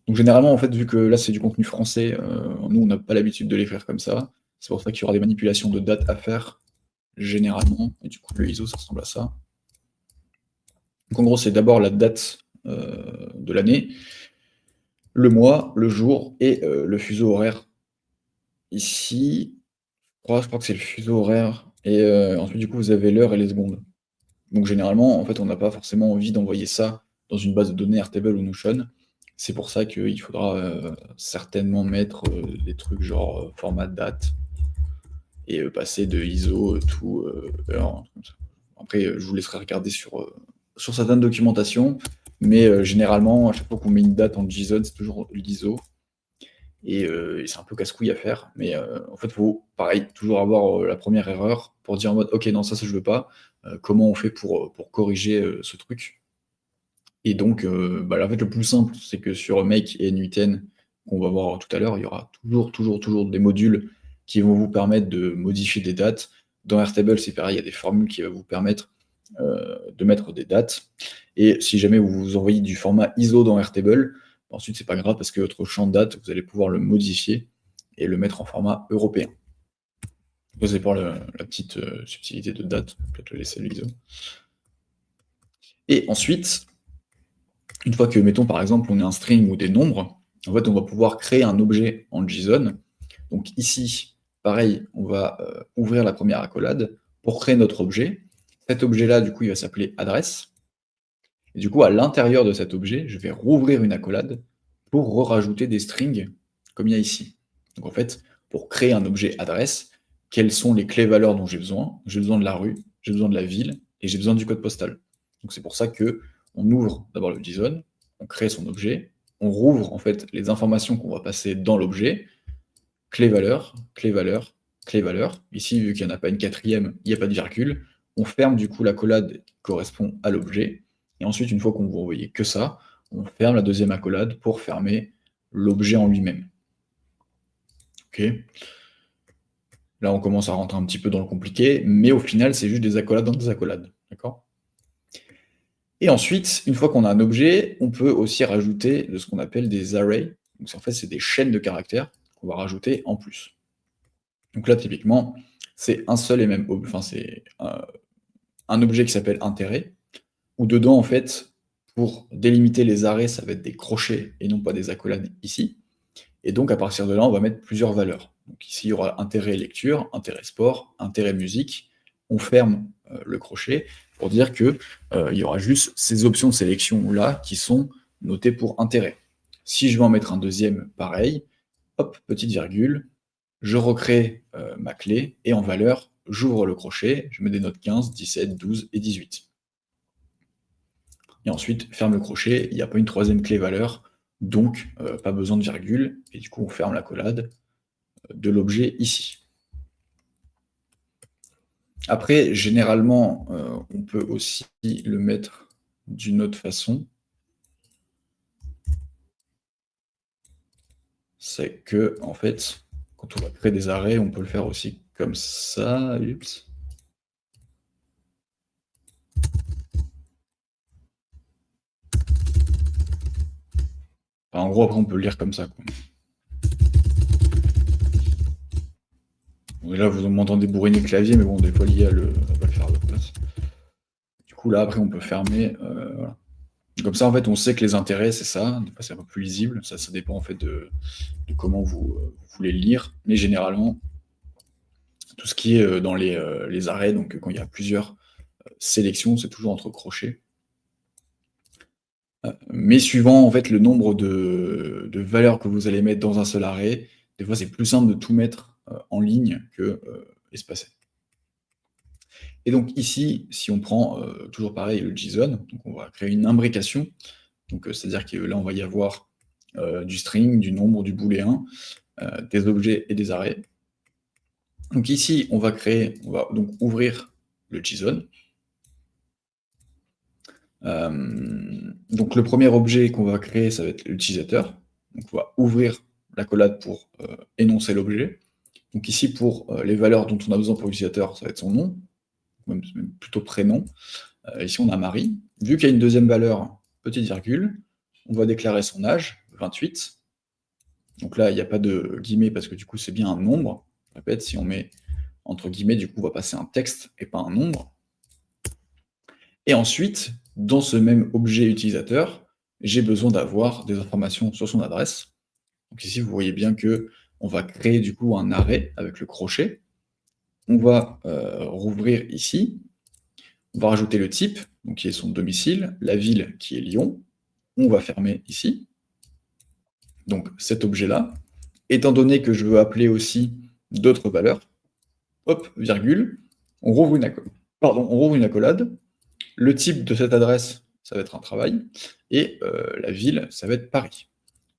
Donc généralement, en fait, vu que là c'est du contenu français, nous on n'a pas l'habitude de l'écrire comme ça. C'est pour ça qu'il y aura des manipulations de date à faire, généralement. Et du coup, le ISO, ça ressemble à ça. Donc en gros, c'est d'abord la date de l'année, le mois, le jour et le fuseau horaire. Ici, je crois que c'est le fuseau horaire. Et ensuite, du coup, vous avez l'heure et les secondes. Donc généralement, en fait, on n'a pas forcément envie d'envoyer ça dans une base de données Airtable ou Notion. C'est pour ça qu'il faudra certainement mettre des trucs genre format date et passer de ISO tout heure. Comme ça. Après, je vous laisserai regarder sur certaines documentations, mais généralement, à chaque fois qu'on met une date en JSON, c'est toujours l'ISO. Et c'est un peu casse-couille à faire, mais en fait, il faut, pareil, toujours avoir la première erreur pour dire en mode ok, non, ça je veux pas. Comment on fait pour corriger ce truc? Et donc, en fait, le plus simple, c'est que sur Make et NU10, qu'on va voir tout à l'heure, il y aura toujours des modules qui vont vous permettre de modifier des dates. Dans Airtable, c'est pareil, il y a des formules qui vont vous permettre de mettre des dates. Et si jamais vous envoyez du format ISO dans Airtable, ensuite c'est pas grave parce que votre champ de date, vous allez pouvoir le modifier et le mettre en format européen. Ça, c'est pour la petite subtilité de date, peut-être le laisser l'ISO. Et ensuite, une fois que, mettons par exemple, on est un string ou des nombres, en fait, on va pouvoir créer un objet en JSON. Donc ici, pareil, on va ouvrir la première accolade pour créer notre objet. Cet objet-là, du coup, il va s'appeler adresse. Et du coup, à l'intérieur de cet objet, je vais rouvrir une accolade pour rajouter des strings, comme il y a ici. Donc en fait, pour créer un objet adresse, quelles sont les clés valeurs dont j'ai besoin? J'ai besoin de la rue, j'ai besoin de la ville, et j'ai besoin du code postal. Donc c'est pour ça que on ouvre d'abord le JSON, on crée son objet, on rouvre en fait les informations qu'on va passer dans l'objet, clé valeur, clé valeur, clé valeur. Ici, vu qu'il n'y en a pas une quatrième, il n'y a pas de virgule. On ferme du coup l'accolade qui correspond à l'objet. Et ensuite, une fois qu'on vous envoyez que ça, on ferme la deuxième accolade pour fermer l'objet en lui-même. Ok. Là, on commence à rentrer un petit peu dans le compliqué, mais au final, c'est juste des accolades dans des accolades. D'accord? Et ensuite, une fois qu'on a un objet, on peut aussi rajouter de ce qu'on appelle des arrays. Donc en fait, c'est des chaînes de caractères qu'on va rajouter en plus. Donc là, typiquement, c'est un seul et même objet, enfin c'est un objet qui s'appelle intérêt, où dedans, en fait, pour délimiter les arrêts, ça va être des crochets et non pas des accolades ici. Et donc, à partir de là, on va mettre plusieurs valeurs. Donc ici, il y aura intérêt lecture, intérêt sport, intérêt musique. On ferme le crochet pour dire que il y aura juste ces options de sélection-là qui sont notées pour intérêt. Si je veux en mettre un deuxième, pareil, hop, petite virgule, je recrée ma clé, et en valeur, j'ouvre le crochet, je mets des notes 15, 17, 12 et 18. Et ensuite, ferme le crochet, il n'y a pas une troisième clé valeur, donc pas besoin de virgule, et du coup on ferme la collade de l'objet ici. Après, généralement, on peut aussi le mettre d'une autre façon. C'est que, en fait, quand on va créer des arrêts, on peut le faire aussi comme ça. Oups. Enfin, en gros, après, on peut le lire comme ça, quoi. Bon, là, vous m'entendez bourriner le clavier, mais bon, des fois, l'IA va le faire à votre place. Du coup, là, après, on peut fermer. Voilà. Comme ça, en fait, on sait que les intérêts, c'est ça. Des fois, c'est un peu plus lisible. Ça dépend, en fait, de comment vous voulez le lire. Mais généralement, tout ce qui est dans les arrêts, donc quand il y a plusieurs sélections, c'est toujours entre crochets. Mais suivant, en fait, le nombre de valeurs que vous allez mettre dans un seul arrêt, des fois, c'est plus simple de tout mettre en ligne que espacé. Et donc ici, si on prend toujours pareil le JSON, donc on va créer une imbrication, donc c'est-à-dire que là on va y avoir du string, du nombre, du booléen, des objets et des arrêts. Donc ici on va donc ouvrir le JSON. Donc le premier objet qu'on va créer, ça va être l'utilisateur. Donc on va ouvrir l'accolade pour énoncer l'objet. Donc ici pour les valeurs dont on a besoin pour l'utilisateur, ça va être son nom, même plutôt prénom. Ici, on a Marie. Vu qu'il y a une deuxième valeur, petite virgule, on va déclarer son âge, 28. Donc là, il n'y a pas de guillemets parce que du coup, c'est bien un nombre. Je répète, si on met entre guillemets, du coup, on va passer un texte et pas un nombre. Et ensuite, dans ce même objet utilisateur, j'ai besoin d'avoir des informations sur son adresse. Donc ici, vous voyez bien que on va créer du coup un arrêt avec le crochet. On va rouvrir ici. On va rajouter le type, donc qui est son domicile, la ville qui est Lyon. On va fermer ici. Donc cet objet-là, étant donné que je veux appeler aussi d'autres valeurs, hop, virgule, on rouvre une accolade. Le type de cette adresse, ça va être un travail, et la ville, ça va être Paris.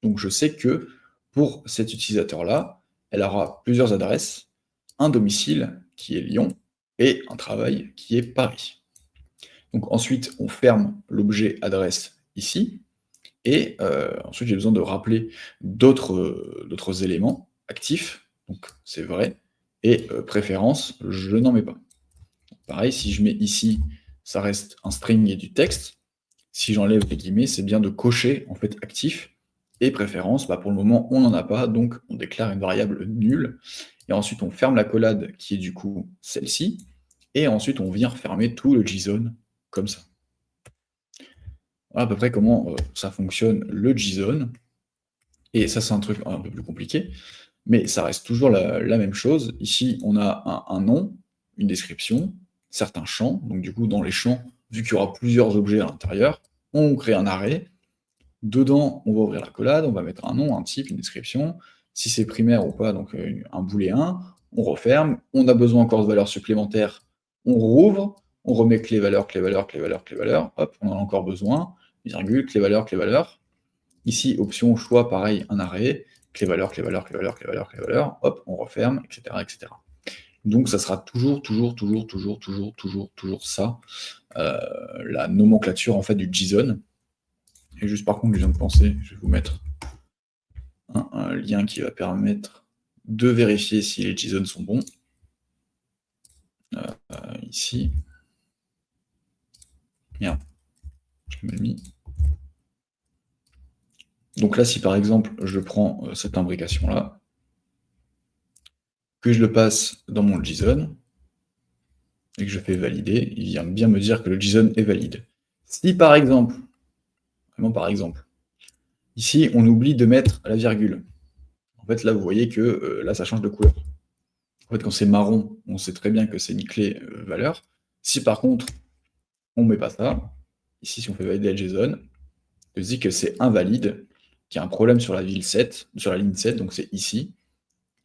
Donc je sais que pour cet utilisateur-là, elle aura plusieurs adresses, un domicile qui est Lyon, et un travail qui est Paris. Donc ensuite, on ferme l'objet adresse ici, Et ensuite, j'ai besoin de rappeler d'autres éléments actifs, donc c'est vrai, et préférence, je n'en mets pas. Pareil, si je mets ici, ça reste un string et du texte. Si j'enlève les guillemets, c'est bien de cocher en fait actif et préférence, bah, pour le moment, on n'en a pas, donc on déclare une variable nulle et ensuite on ferme la collade qui est du coup celle-ci et ensuite on vient refermer tout le JSON comme ça. Voilà à peu près comment, ça fonctionne le JSON et ça, c'est un truc un peu plus compliqué, mais ça reste toujours la même chose. Ici, on a un nom, une description, certains champs, donc du coup, dans les champs, vu qu'il y aura plusieurs objets à l'intérieur, on crée un arrêt. Dedans, on va ouvrir la collade, on va mettre un nom, un type, une description. Si c'est primaire ou pas, donc un booléen, on referme. On a besoin encore de valeurs supplémentaires, on rouvre, on remet clé valeur, clé valeur, clé valeur, clé valeur, hop, on en a encore besoin, virgule, clé valeur, clé valeur. Ici, option choix, pareil, un arrêt, clé valeur, clé valeur, clé valeur, clé valeur, clé valeur, hop, on referme, etc., etc. Donc ça sera toujours ça, la nomenclature en fait du JSON. Et juste par contre, je viens de penser, je vais vous mettre un lien qui va permettre de vérifier si les JSON sont bons. Ici. Merde, je l'ai mal mis. Donc là, si par exemple, je prends cette imbrication-là, que je le passe dans mon JSON, et que je fais valider, il vient bien me dire que le JSON est valide. Si par exemple, vraiment par exemple, ici, on oublie de mettre la virgule, en fait, là, vous voyez que là, ça change de couleur. En fait, quand c'est marron, on sait très bien que c'est une clé valeur. Si par contre, on ne met pas ça, ici, si on fait valider le JSON, il dit que c'est invalide, qu'il y a un problème sur la ligne 7, donc c'est ici.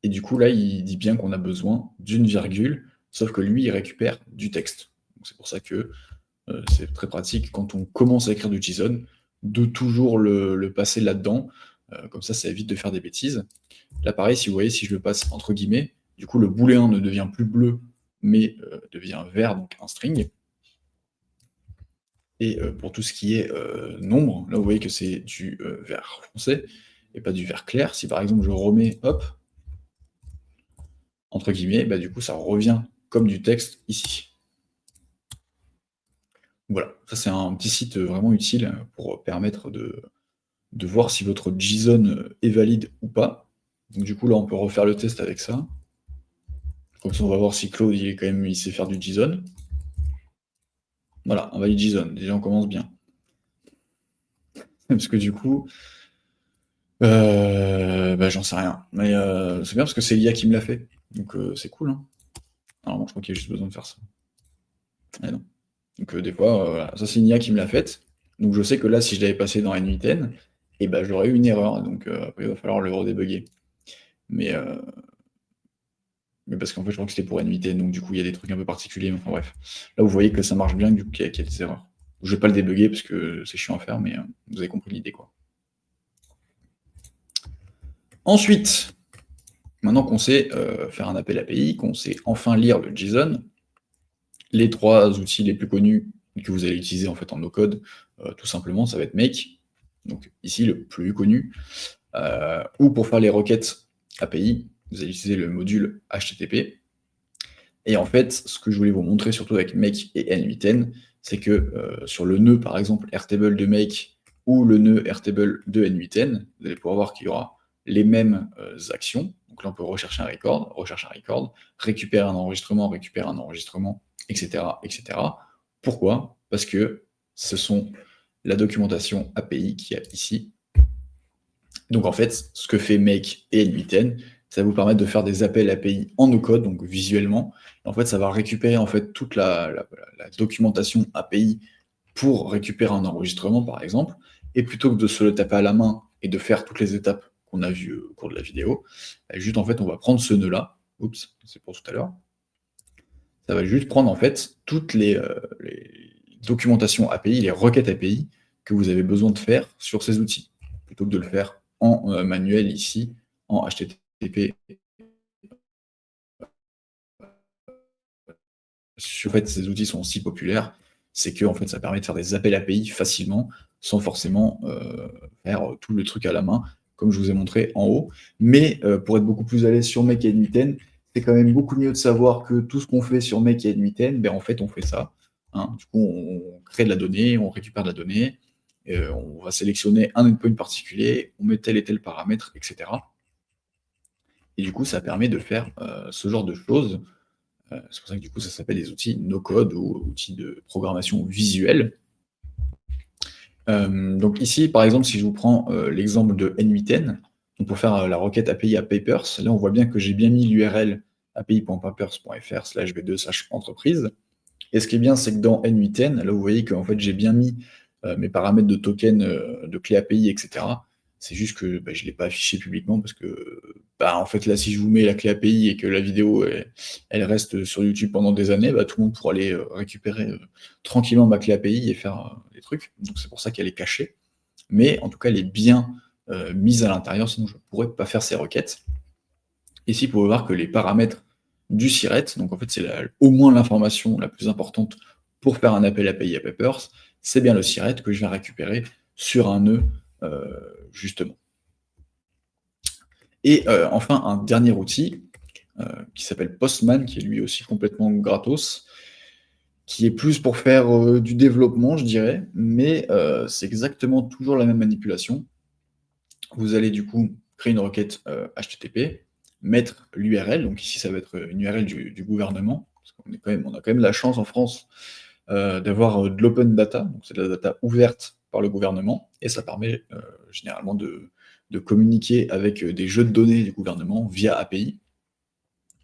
Et du coup, là, il dit bien qu'on a besoin d'une virgule, sauf que lui, il récupère du texte. C'est pour ça que c'est très pratique quand on commence à écrire du JSON, de toujours le passer là-dedans. Comme ça évite de faire des bêtises. Là, pareil, si vous voyez, si je le passe entre guillemets, du coup, le booléen ne devient plus bleu, mais devient vert, donc un string. Et pour tout ce qui est nombre, là, vous voyez que c'est du vert foncé et pas du vert clair. Si par exemple, je remets, hop, entre guillemets, bah, du coup, ça revient comme du texte ici. Voilà, ça c'est un petit site vraiment utile pour permettre de voir si votre JSON est valide ou pas. Donc du coup là on peut refaire le test avec ça. Comme ça on va voir si Claude il sait faire du JSON. Voilà, on valide JSON, déjà on commence bien. Parce que du coup, bah, j'en sais rien. Mais c'est bien parce que c'est l'IA qui me l'a fait. Donc c'est cool. Hein. Alors moi je crois qu'il y a juste besoin de faire ça. Et non. Donc des fois, voilà. Ça c'est une IA qui me l'a faite. Donc je sais que là si je l'avais passé dans N8N, et ben j'aurais eu une erreur. Donc après il va falloir le redébugger. Mais parce qu'en fait, je crois que c'était pour N8N, donc du coup, il y a des trucs un peu particuliers, mais enfin bref. Là, vous voyez que ça marche bien, du coup, qu'il y a des erreurs. Je vais pas le débugger parce que c'est chiant à faire, mais vous avez compris l'idée, quoi. Ensuite, maintenant qu'on sait faire un appel API, qu'on sait enfin lire le JSON, les trois outils les plus connus que vous allez utiliser en fait en no-code, tout simplement, ça va être Make, donc ici le plus connu, ou pour faire les requêtes API, vous allez utiliser le module HTTP. Et en fait, ce que je voulais vous montrer surtout avec Make et N8N, c'est que sur le nœud, par exemple, Airtable de Make ou le nœud Airtable de N8N, vous allez pouvoir voir qu'il y aura les mêmes actions. Donc là, on peut rechercher un record, récupérer un enregistrement, etc., etc. Pourquoi? Parce que ce sont la documentation API qu'il y a ici. Donc en fait, ce que fait Make et N8N, ça va vous permettre de faire des appels API en no-code, donc visuellement. Et en fait, ça va récupérer en fait toute la documentation API pour récupérer un enregistrement, par exemple. Et plutôt que de se le taper à la main et de faire toutes les étapes qu'on a vues au cours de la vidéo, juste en fait, on va prendre ce nœud-là. Oups, c'est pour tout à l'heure. Ça va juste prendre en fait toutes les documentations API, les requêtes API que vous avez besoin de faire sur ces outils, plutôt que de le faire en manuel ici, en HTTP. En fait, ces outils sont si populaires, c'est que en fait, ça permet de faire des appels API facilement. sans forcément faire tout le truc à la main, comme je vous ai montré en haut. Mais pour être beaucoup plus à l'aise sur Make et Admiten, c'est quand même beaucoup mieux de savoir que tout ce qu'on fait sur Make et Admiten, ben, en fait, on fait ça. Hein. Du coup, on crée de la donnée, on récupère de la donnée, on va sélectionner un endpoint particulier, on met tel et tel paramètre, etc. Et du coup, ça permet de faire ce genre de choses. C'est pour ça que du coup, ça s'appelle des outils no-code ou outils de programmation visuelle. Donc ici, par exemple, si je vous prends l'exemple de N8N, donc pour faire la requête API à Papers, là on voit bien que j'ai bien mis l'URL api.papers.fr/v2/entreprise. Et ce qui est bien, c'est que dans N8N, là vous voyez qu'en fait j'ai bien mis mes paramètres de token, de clé API, etc. C'est juste que bah, je ne l'ai pas affiché publiquement parce que, bah, en fait, là, si je vous mets la clé API et que la vidéo elle reste sur YouTube pendant des années, bah, tout le monde pourra aller récupérer tranquillement ma clé API et faire des trucs. Donc c'est pour ça qu'elle est cachée. Mais en tout cas, elle est bien mise à l'intérieur, sinon je ne pourrais pas faire ces requêtes. Ici, vous pouvez voir que les paramètres du SIRET, donc en fait, c'est au moins l'information la plus importante pour faire un appel API à Papers, c'est bien le SIRET que je vais récupérer sur un nœud, justement. Et enfin, un dernier outil qui s'appelle Postman, qui est lui aussi complètement gratos, qui est plus pour faire du développement, je dirais, mais c'est exactement toujours la même manipulation. Vous allez du coup créer une requête HTTP, mettre l'URL, donc ici ça va être une URL du gouvernement, parce on a quand même la chance en France d'avoir de l'open data, donc c'est de la data ouverte par le gouvernement, et ça permet généralement de communiquer avec des jeux de données du gouvernement via API.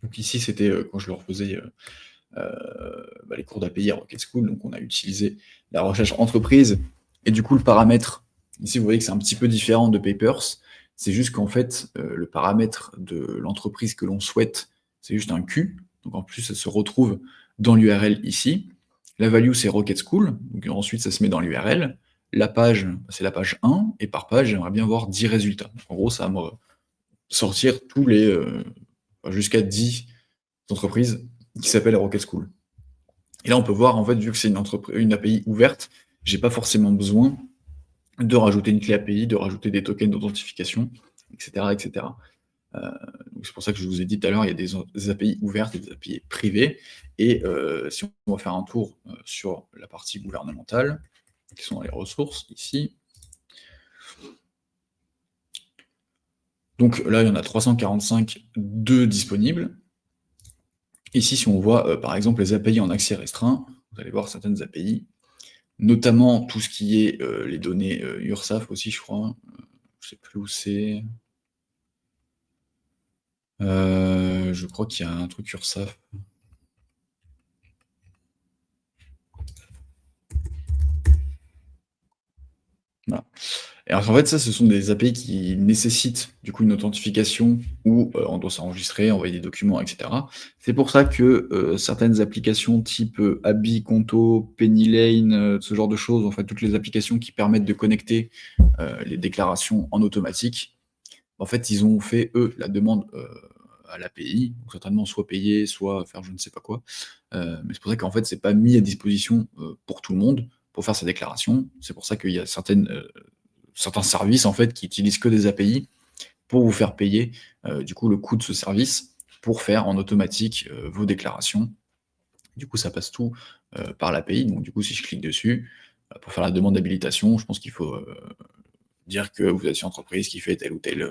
Donc ici c'était quand je leur faisais les cours d'API à Rocket School, donc on a utilisé la recherche entreprise, et du coup le paramètre, ici vous voyez que c'est un petit peu différent de Papers, c'est juste qu'en fait le paramètre de l'entreprise que l'on souhaite, c'est juste un Q, donc en plus ça se retrouve dans l'URL ici, la value c'est Rocket School, donc ensuite ça se met dans l'URL, la page c'est la page 1, et par page j'aimerais bien voir 10 résultats. Donc, en gros ça va me sortir tous les jusqu'à 10 entreprises qui s'appellent Rocket School. Et là, on peut voir, en fait, vu que c'est une API ouverte, j'ai pas forcément besoin de rajouter une clé API, de rajouter des tokens d'authentification, etc., etc. Donc c'est pour ça que je vous ai dit tout à l'heure, il y a des API ouvertes et des API privées. Et si on va faire un tour sur la partie gouvernementale, qui sont les ressources ici. Donc là, il y en a 345 de disponibles. Ici, si on voit par exemple les API en accès restreint, vous allez voir certaines API, notamment tout ce qui est les données URSAF aussi, je crois. Je sais plus où c'est. Je crois qu'il y a un truc URSAF. Voilà. Et alors, en fait, ça, ce sont des API qui nécessitent du coup une authentification où on doit s'enregistrer, envoyer des documents, etc. C'est pour ça que certaines applications type Abi, Conto, Pennylane, ce genre de choses, en fait, toutes les applications qui permettent de connecter les déclarations en automatique, en fait, ils ont fait, eux, la demande à l'API, donc certainement soit payer, soit faire je ne sais pas quoi. Mais c'est pour ça qu'en fait, c'est pas mis à disposition pour tout le monde pour faire sa déclaration. C'est pour ça qu'il y a certains services en fait qui utilisent que des API pour vous faire payer du coup le coût de ce service pour faire en automatique vos déclarations. Du coup, ça passe tout par l'API. Donc du coup, si je clique dessus pour faire la demande d'habilitation, je pense qu'il faut dire que vous êtes une entreprise qui fait telle ou telle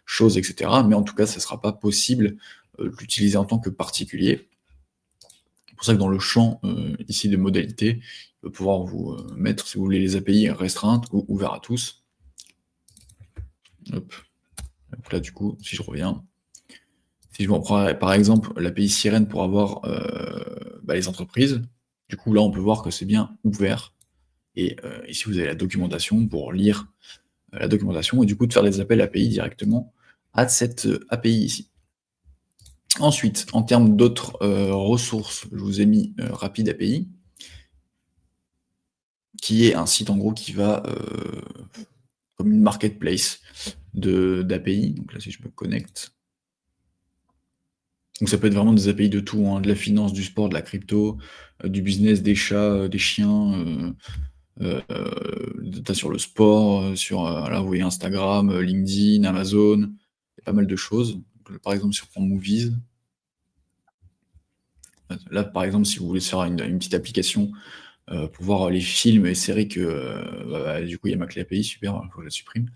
chose, etc. Mais en tout cas, ça ne sera pas possible de l'utiliser en tant que particulier. C'est pour ça que dans le champ ici de modalités, il va pouvoir vous mettre, si vous voulez, les API restreintes ou ouvertes à tous. Hop. Donc là, du coup, si je reviens, si je vous reprends par exemple l'API Sirène pour avoir les entreprises, du coup là, on peut voir que c'est bien ouvert. Et ici, vous avez la documentation pour lire la documentation et du coup de faire des appels API directement à cette API ici. Ensuite, en termes d'autres ressources, je vous ai mis Rapid API, qui est un site en gros qui va comme une marketplace d'API. Donc là, si je me connecte. Donc ça peut être vraiment des API de tout, hein, de la finance, du sport, de la crypto, du business, des chats, des chiens, data sur le sport, sur, là, vous voyez Instagram, LinkedIn, Amazon, il y a pas mal de choses. Donc, par exemple, si on prend Movies, là, par exemple, si vous voulez faire une petite application, pour voir les films et séries que, du coup, il y a ma clé API, super, il faut que je la supprime.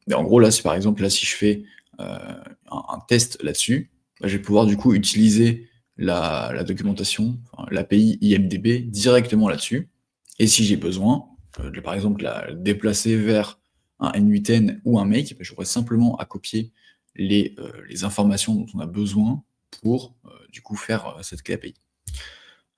Mais en gros, là, si par exemple, là, si je fais, un test là-dessus, bah, je vais pouvoir du coup utiliser la documentation, enfin l'API IMDb directement là-dessus et si j'ai besoin, de par exemple la déplacer vers un N8N ou un Make, bah, j'aurais simplement à copier les informations dont on a besoin pour, du coup faire, cette clé API.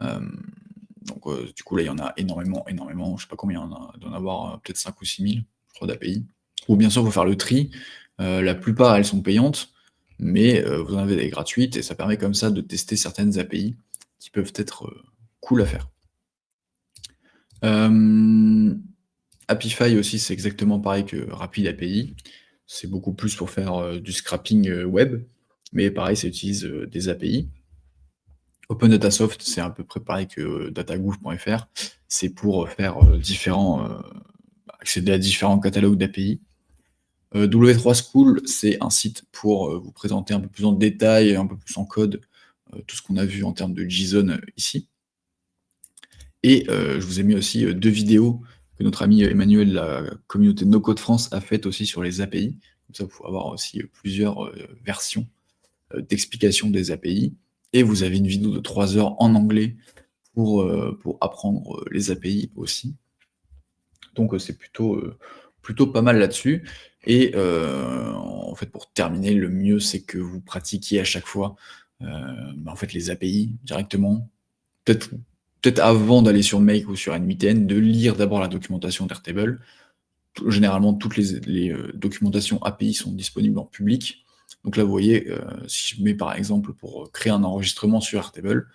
Donc, du coup, là, il y en a énormément, énormément. Je sais pas combien il y en a, il doit y en avoir, peut-être 5 ou 6 000, je crois, d'API. Ou bien sûr, il faut faire le tri. La plupart, elles sont payantes, mais vous en avez des gratuites et ça permet comme ça de tester certaines API qui peuvent être, cool à faire. Apify aussi, c'est exactement pareil que Rapid API. C'est beaucoup plus pour faire, du scrapping, web, mais pareil, ça utilise, des API. OpenDataSoft, c'est à peu près pareil que datagouv.fr. C'est pour faire accéder à différents catalogues d'API. W3 School, c'est un site pour vous présenter un peu plus en détail, un peu plus en code, tout ce qu'on a vu en termes de JSON ici. Et je vous ai mis aussi 2 vidéos que notre ami Emmanuel de la communauté No Code France a faites aussi sur les API. Comme ça, vous pouvez avoir aussi plusieurs versions d'explication des API. Et vous avez une vidéo de 3 heures en anglais pour apprendre les API aussi. Donc c'est plutôt pas mal là-dessus. Et en fait, pour terminer, le mieux, c'est que vous pratiquiez à chaque fois en fait, les API directement. Peut-être avant d'aller sur Make ou sur N8N, de lire d'abord la documentation d'Airtable. Généralement, toutes les documentations API sont disponibles en public. Donc là, vous voyez, si je mets par exemple pour créer un enregistrement sur Airtable,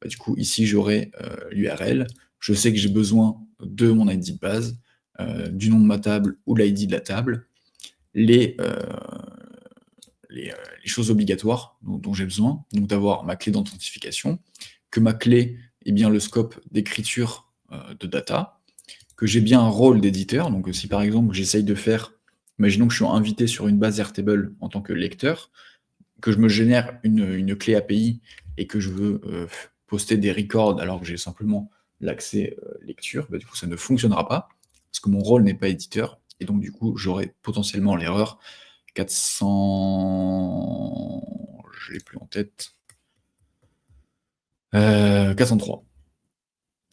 bah, du coup, ici, j'aurai l'URL. Je sais que j'ai besoin de mon ID de base, du nom de ma table ou l'ID de la table, les, euh, les choses obligatoires dont j'ai besoin, donc d'avoir ma clé d'authentification, que ma clé est bien le scope d'écriture de data, que j'ai bien un rôle d'éditeur, donc si par exemple j'essaye de faire, imaginons que je suis invité sur une base Airtable en tant que lecteur, que je me génère une clé API et que je veux poster des records alors que j'ai simplement l'accès lecture, bah, du coup ça ne fonctionnera pas, parce que mon rôle n'est pas éditeur, et donc du coup j'aurai potentiellement l'erreur 400... je l'ai plus en tête. 403.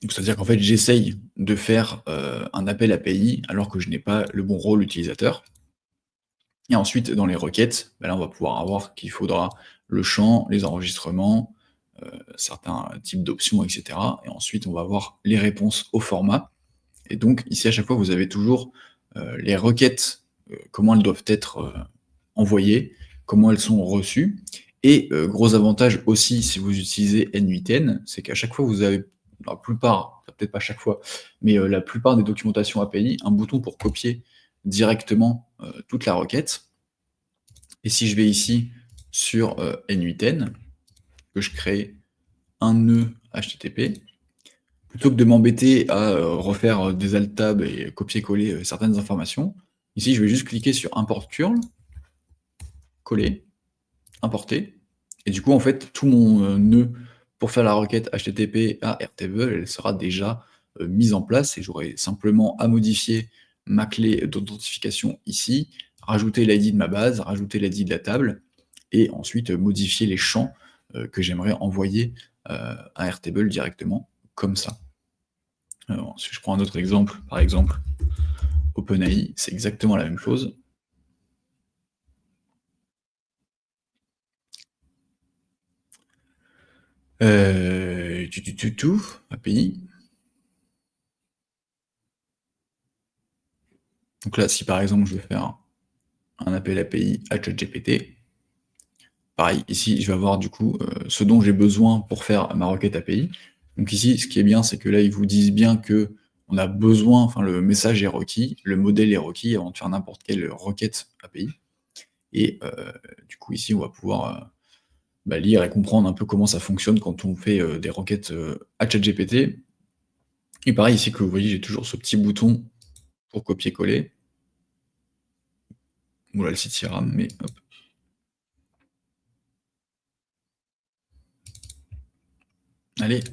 Donc c'est-à-dire qu'en fait j'essaye de faire un appel API alors que je n'ai pas le bon rôle utilisateur. Et ensuite, dans les requêtes, bah là, on va pouvoir avoir qu'il faudra le champ, les enregistrements, certains types d'options, etc. Et ensuite, on va avoir les réponses au format. Et donc, ici, à chaque fois, vous avez toujours les requêtes, comment elles doivent être envoyées, comment elles sont reçues. Et gros avantage aussi, si vous utilisez N8N, c'est qu'à chaque fois, vous avez, la plupart, peut-être pas chaque fois, mais la plupart des documentations API, un bouton pour copier directement toute la requête. Et si je vais ici sur N8N, que je crée un nœud HTTP, plutôt que de m'embêter à refaire des alt tab et copier-coller certaines informations, ici je vais juste cliquer sur import curl, coller, importer, et du coup en fait tout mon nœud pour faire la requête HTTP à Airtable, elle sera déjà mise en place et j'aurai simplement à modifier ma clé d'authentification ici, rajouter l'ID de ma base, rajouter l'ID de la table, et ensuite modifier les champs que j'aimerais envoyer à Airtable directement, comme ça. Alors, si je prends un autre exemple, par exemple, OpenAI, c'est exactement la même chose. API. Donc là, si par exemple je veux faire un appel API à ChatGPT, pareil, ici je vais avoir du coup ce dont j'ai besoin pour faire ma requête API. Donc ici, ce qui est bien, c'est que là, ils vous disent bien que on a besoin, enfin le message est requis, le modèle est requis avant de faire n'importe quelle requête API. Et du coup, ici, on va pouvoir lire et comprendre un peu comment ça fonctionne quand on fait des requêtes à ChatGPT. Et pareil ici que vous voyez, j'ai toujours ce petit bouton pour copier-coller. Bon là, le site s'y rame, mais hop. Allez.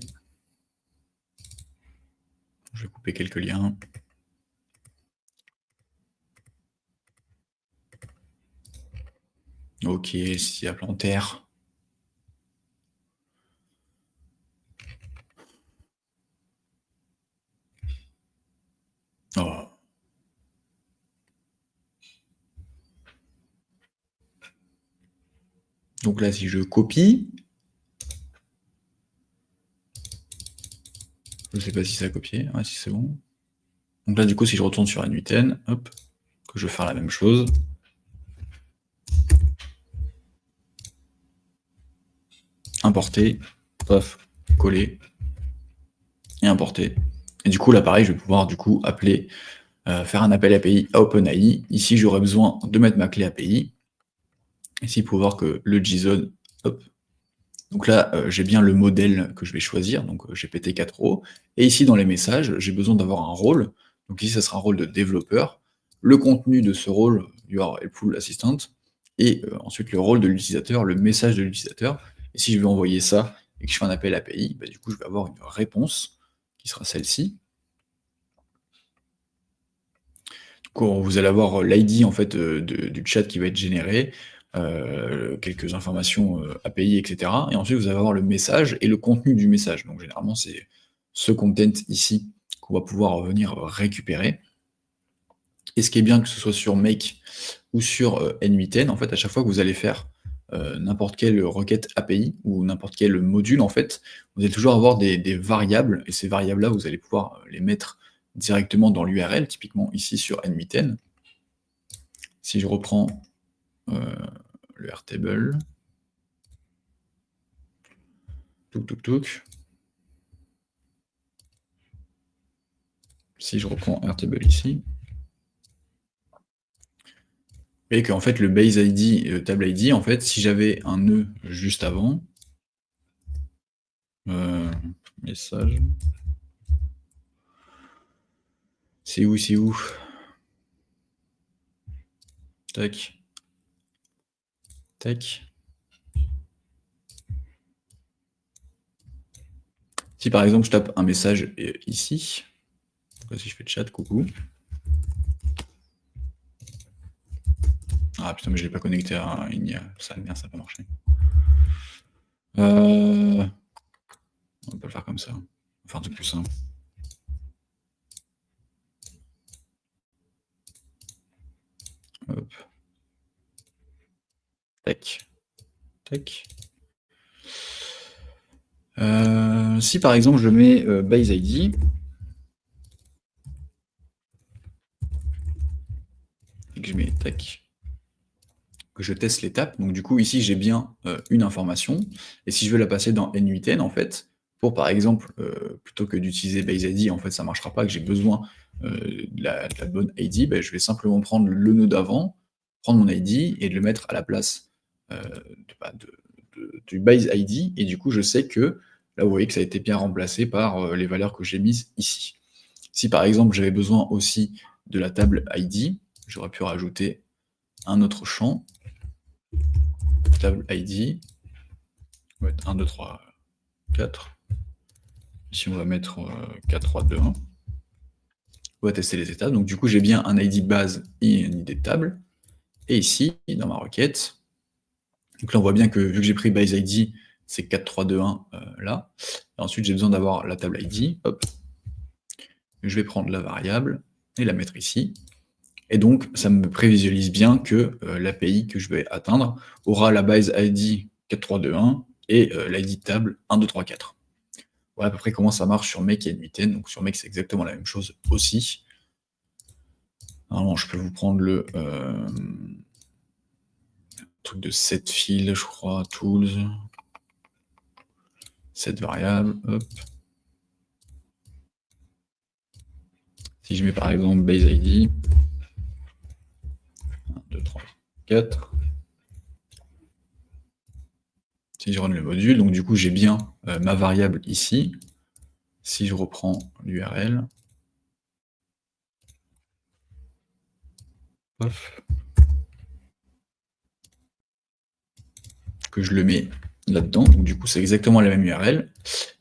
Je vais couper quelques liens. Ok, s'il y a Plantaire. Oh. Donc là, si je copie, je sais pas si ça a copié, ouais, si c'est bon. Donc là, du coup, si je retourne sur N8N, hop, que je vais faire la même chose. Importer, paf, coller, et importer. Et du coup, là, pareil, je vais pouvoir, du coup, appeler, faire un appel API à OpenAI. Ici, j'aurai besoin de mettre ma clé API. Ici, il faut voir que le JSON, hop. Donc là, j'ai bien le modèle que je vais choisir, donc GPT-4o. Et ici, dans les messages, j'ai besoin d'avoir un rôle. Donc ici, ça sera un rôle de développeur. Le contenu de ce rôle, Your Helpful Assistant. Et ensuite, le rôle de l'utilisateur, le message de l'utilisateur. Et si je vais envoyer ça et que je fais un appel API, bah, du coup, je vais avoir une réponse qui sera celle-ci. Vous allez avoir l'ID en fait du chat qui va être généré, quelques informations API, etc. Et ensuite vous allez avoir le message et le contenu du message. Donc généralement c'est ce content ici qu'on va pouvoir venir récupérer. Et ce qui est bien que ce soit sur Make ou sur N8N, en fait à chaque fois que vous allez faire n'importe quelle requête API ou n'importe quel module, en fait, vous allez toujours avoir des variables, et ces variables-là, vous allez pouvoir les mettre directement dans l'URL, typiquement ici sur N8N. Si je reprends le Airtable, si je reprends Airtable ici, vous voyez qu'en fait le base ID et le table ID, en fait, si j'avais un nœud juste avant, message, c'est où tac, tac. Si par exemple je tape un message ici, si je fais chat, coucou. Ah putain, mais je l'ai pas connecté à une ça merde, ça n'a pas marché. On va le faire comme ça. On va faire un truc plus simple. Hop. Tac. Tac. Si par exemple je mets base ID, et que je mets tac, que je teste l'étape, donc du coup ici j'ai bien une information, et si je veux la passer dans N8N en fait, pour par exemple, plutôt que d'utiliser base ID, en fait ça marchera pas, que j'ai besoin de la bonne ID, ben, je vais simplement prendre le nœud d'avant, prendre mon ID et de le mettre à la place du base ID, et du coup je sais que là vous voyez que ça a été bien remplacé par les valeurs que j'ai mises ici. Si par exemple j'avais besoin aussi de la table ID, j'aurais pu rajouter un autre champ, table ID, on va mettre 1, 2, 3, 4. Ici on va mettre 4, 3, 2, 1. On va tester les étapes. Donc du coup j'ai bien un ID de base et un ID de table. Et ici, dans ma requête, donc là on voit bien que vu que j'ai pris base ID, c'est 4, 3, 2, 1 là. Et ensuite j'ai besoin d'avoir la table ID. Hop. Je vais prendre la variable et la mettre ici. Et donc, ça me prévisualise bien que l'API que je vais atteindre aura la base ID 4321 et l'ID de table 1234. Voilà à peu près comment ça marche sur Make et N8N. Donc sur Make, c'est exactement la même chose aussi. Normalement, je peux vous prendre le truc de set field, je crois, tools, set variable, hop. Si je mets par exemple base ID, 1, 2, 3, 4. Si je run le module, donc du coup j'ai bien ma variable ici. Si je reprends l'URL, que je le mets là-dedans, donc du coup c'est exactement la même URL,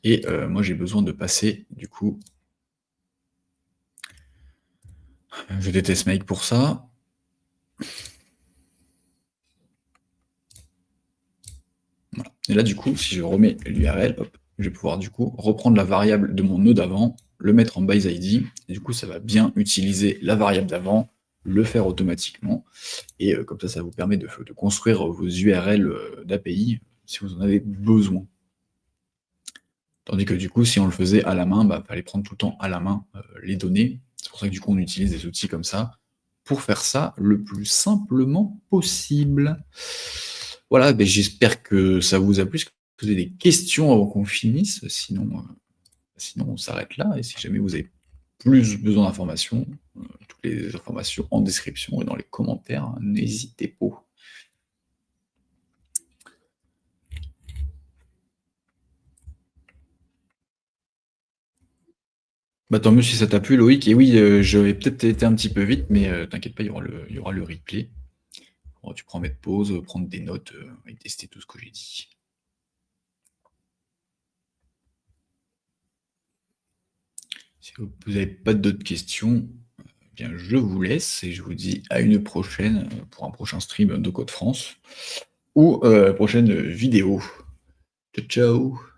et moi j'ai besoin de passer, du coup, je déteste Make pour ça. Voilà. Et là du coup, si je remets l'URL, hop, je vais pouvoir du coup reprendre la variable de mon nœud d'avant, le mettre en base ID, et du coup ça va bien utiliser la variable d'avant, le faire automatiquement, et comme ça, ça vous permet de construire vos URL d'API si vous en avez besoin. Tandis que du coup, si on le faisait à la main, il fallait prendre tout le temps à la main les données. C'est pour ça que du coup, on utilise des outils comme ça pour faire ça le plus simplement possible. Voilà, j'espère que ça vous a plu. Est-ce que vous avez des questions avant qu'on finisse? Sinon, on s'arrête là. Et si jamais vous avez plus besoin d'informations, toutes les informations en description et dans les commentaires, hein, n'hésitez pas. Tant mieux si ça t'a plu, Loïc. Et oui, j'avais peut-être été un petit peu vite, mais t'inquiète pas, il y aura le replay. Bon, tu prends mettre pause, prendre des notes et tester tout ce que j'ai dit. Si vous n'avez pas d'autres questions, bien je vous laisse et je vous dis à une prochaine pour un prochain stream de Code France ou prochaine vidéo. Ciao, ciao!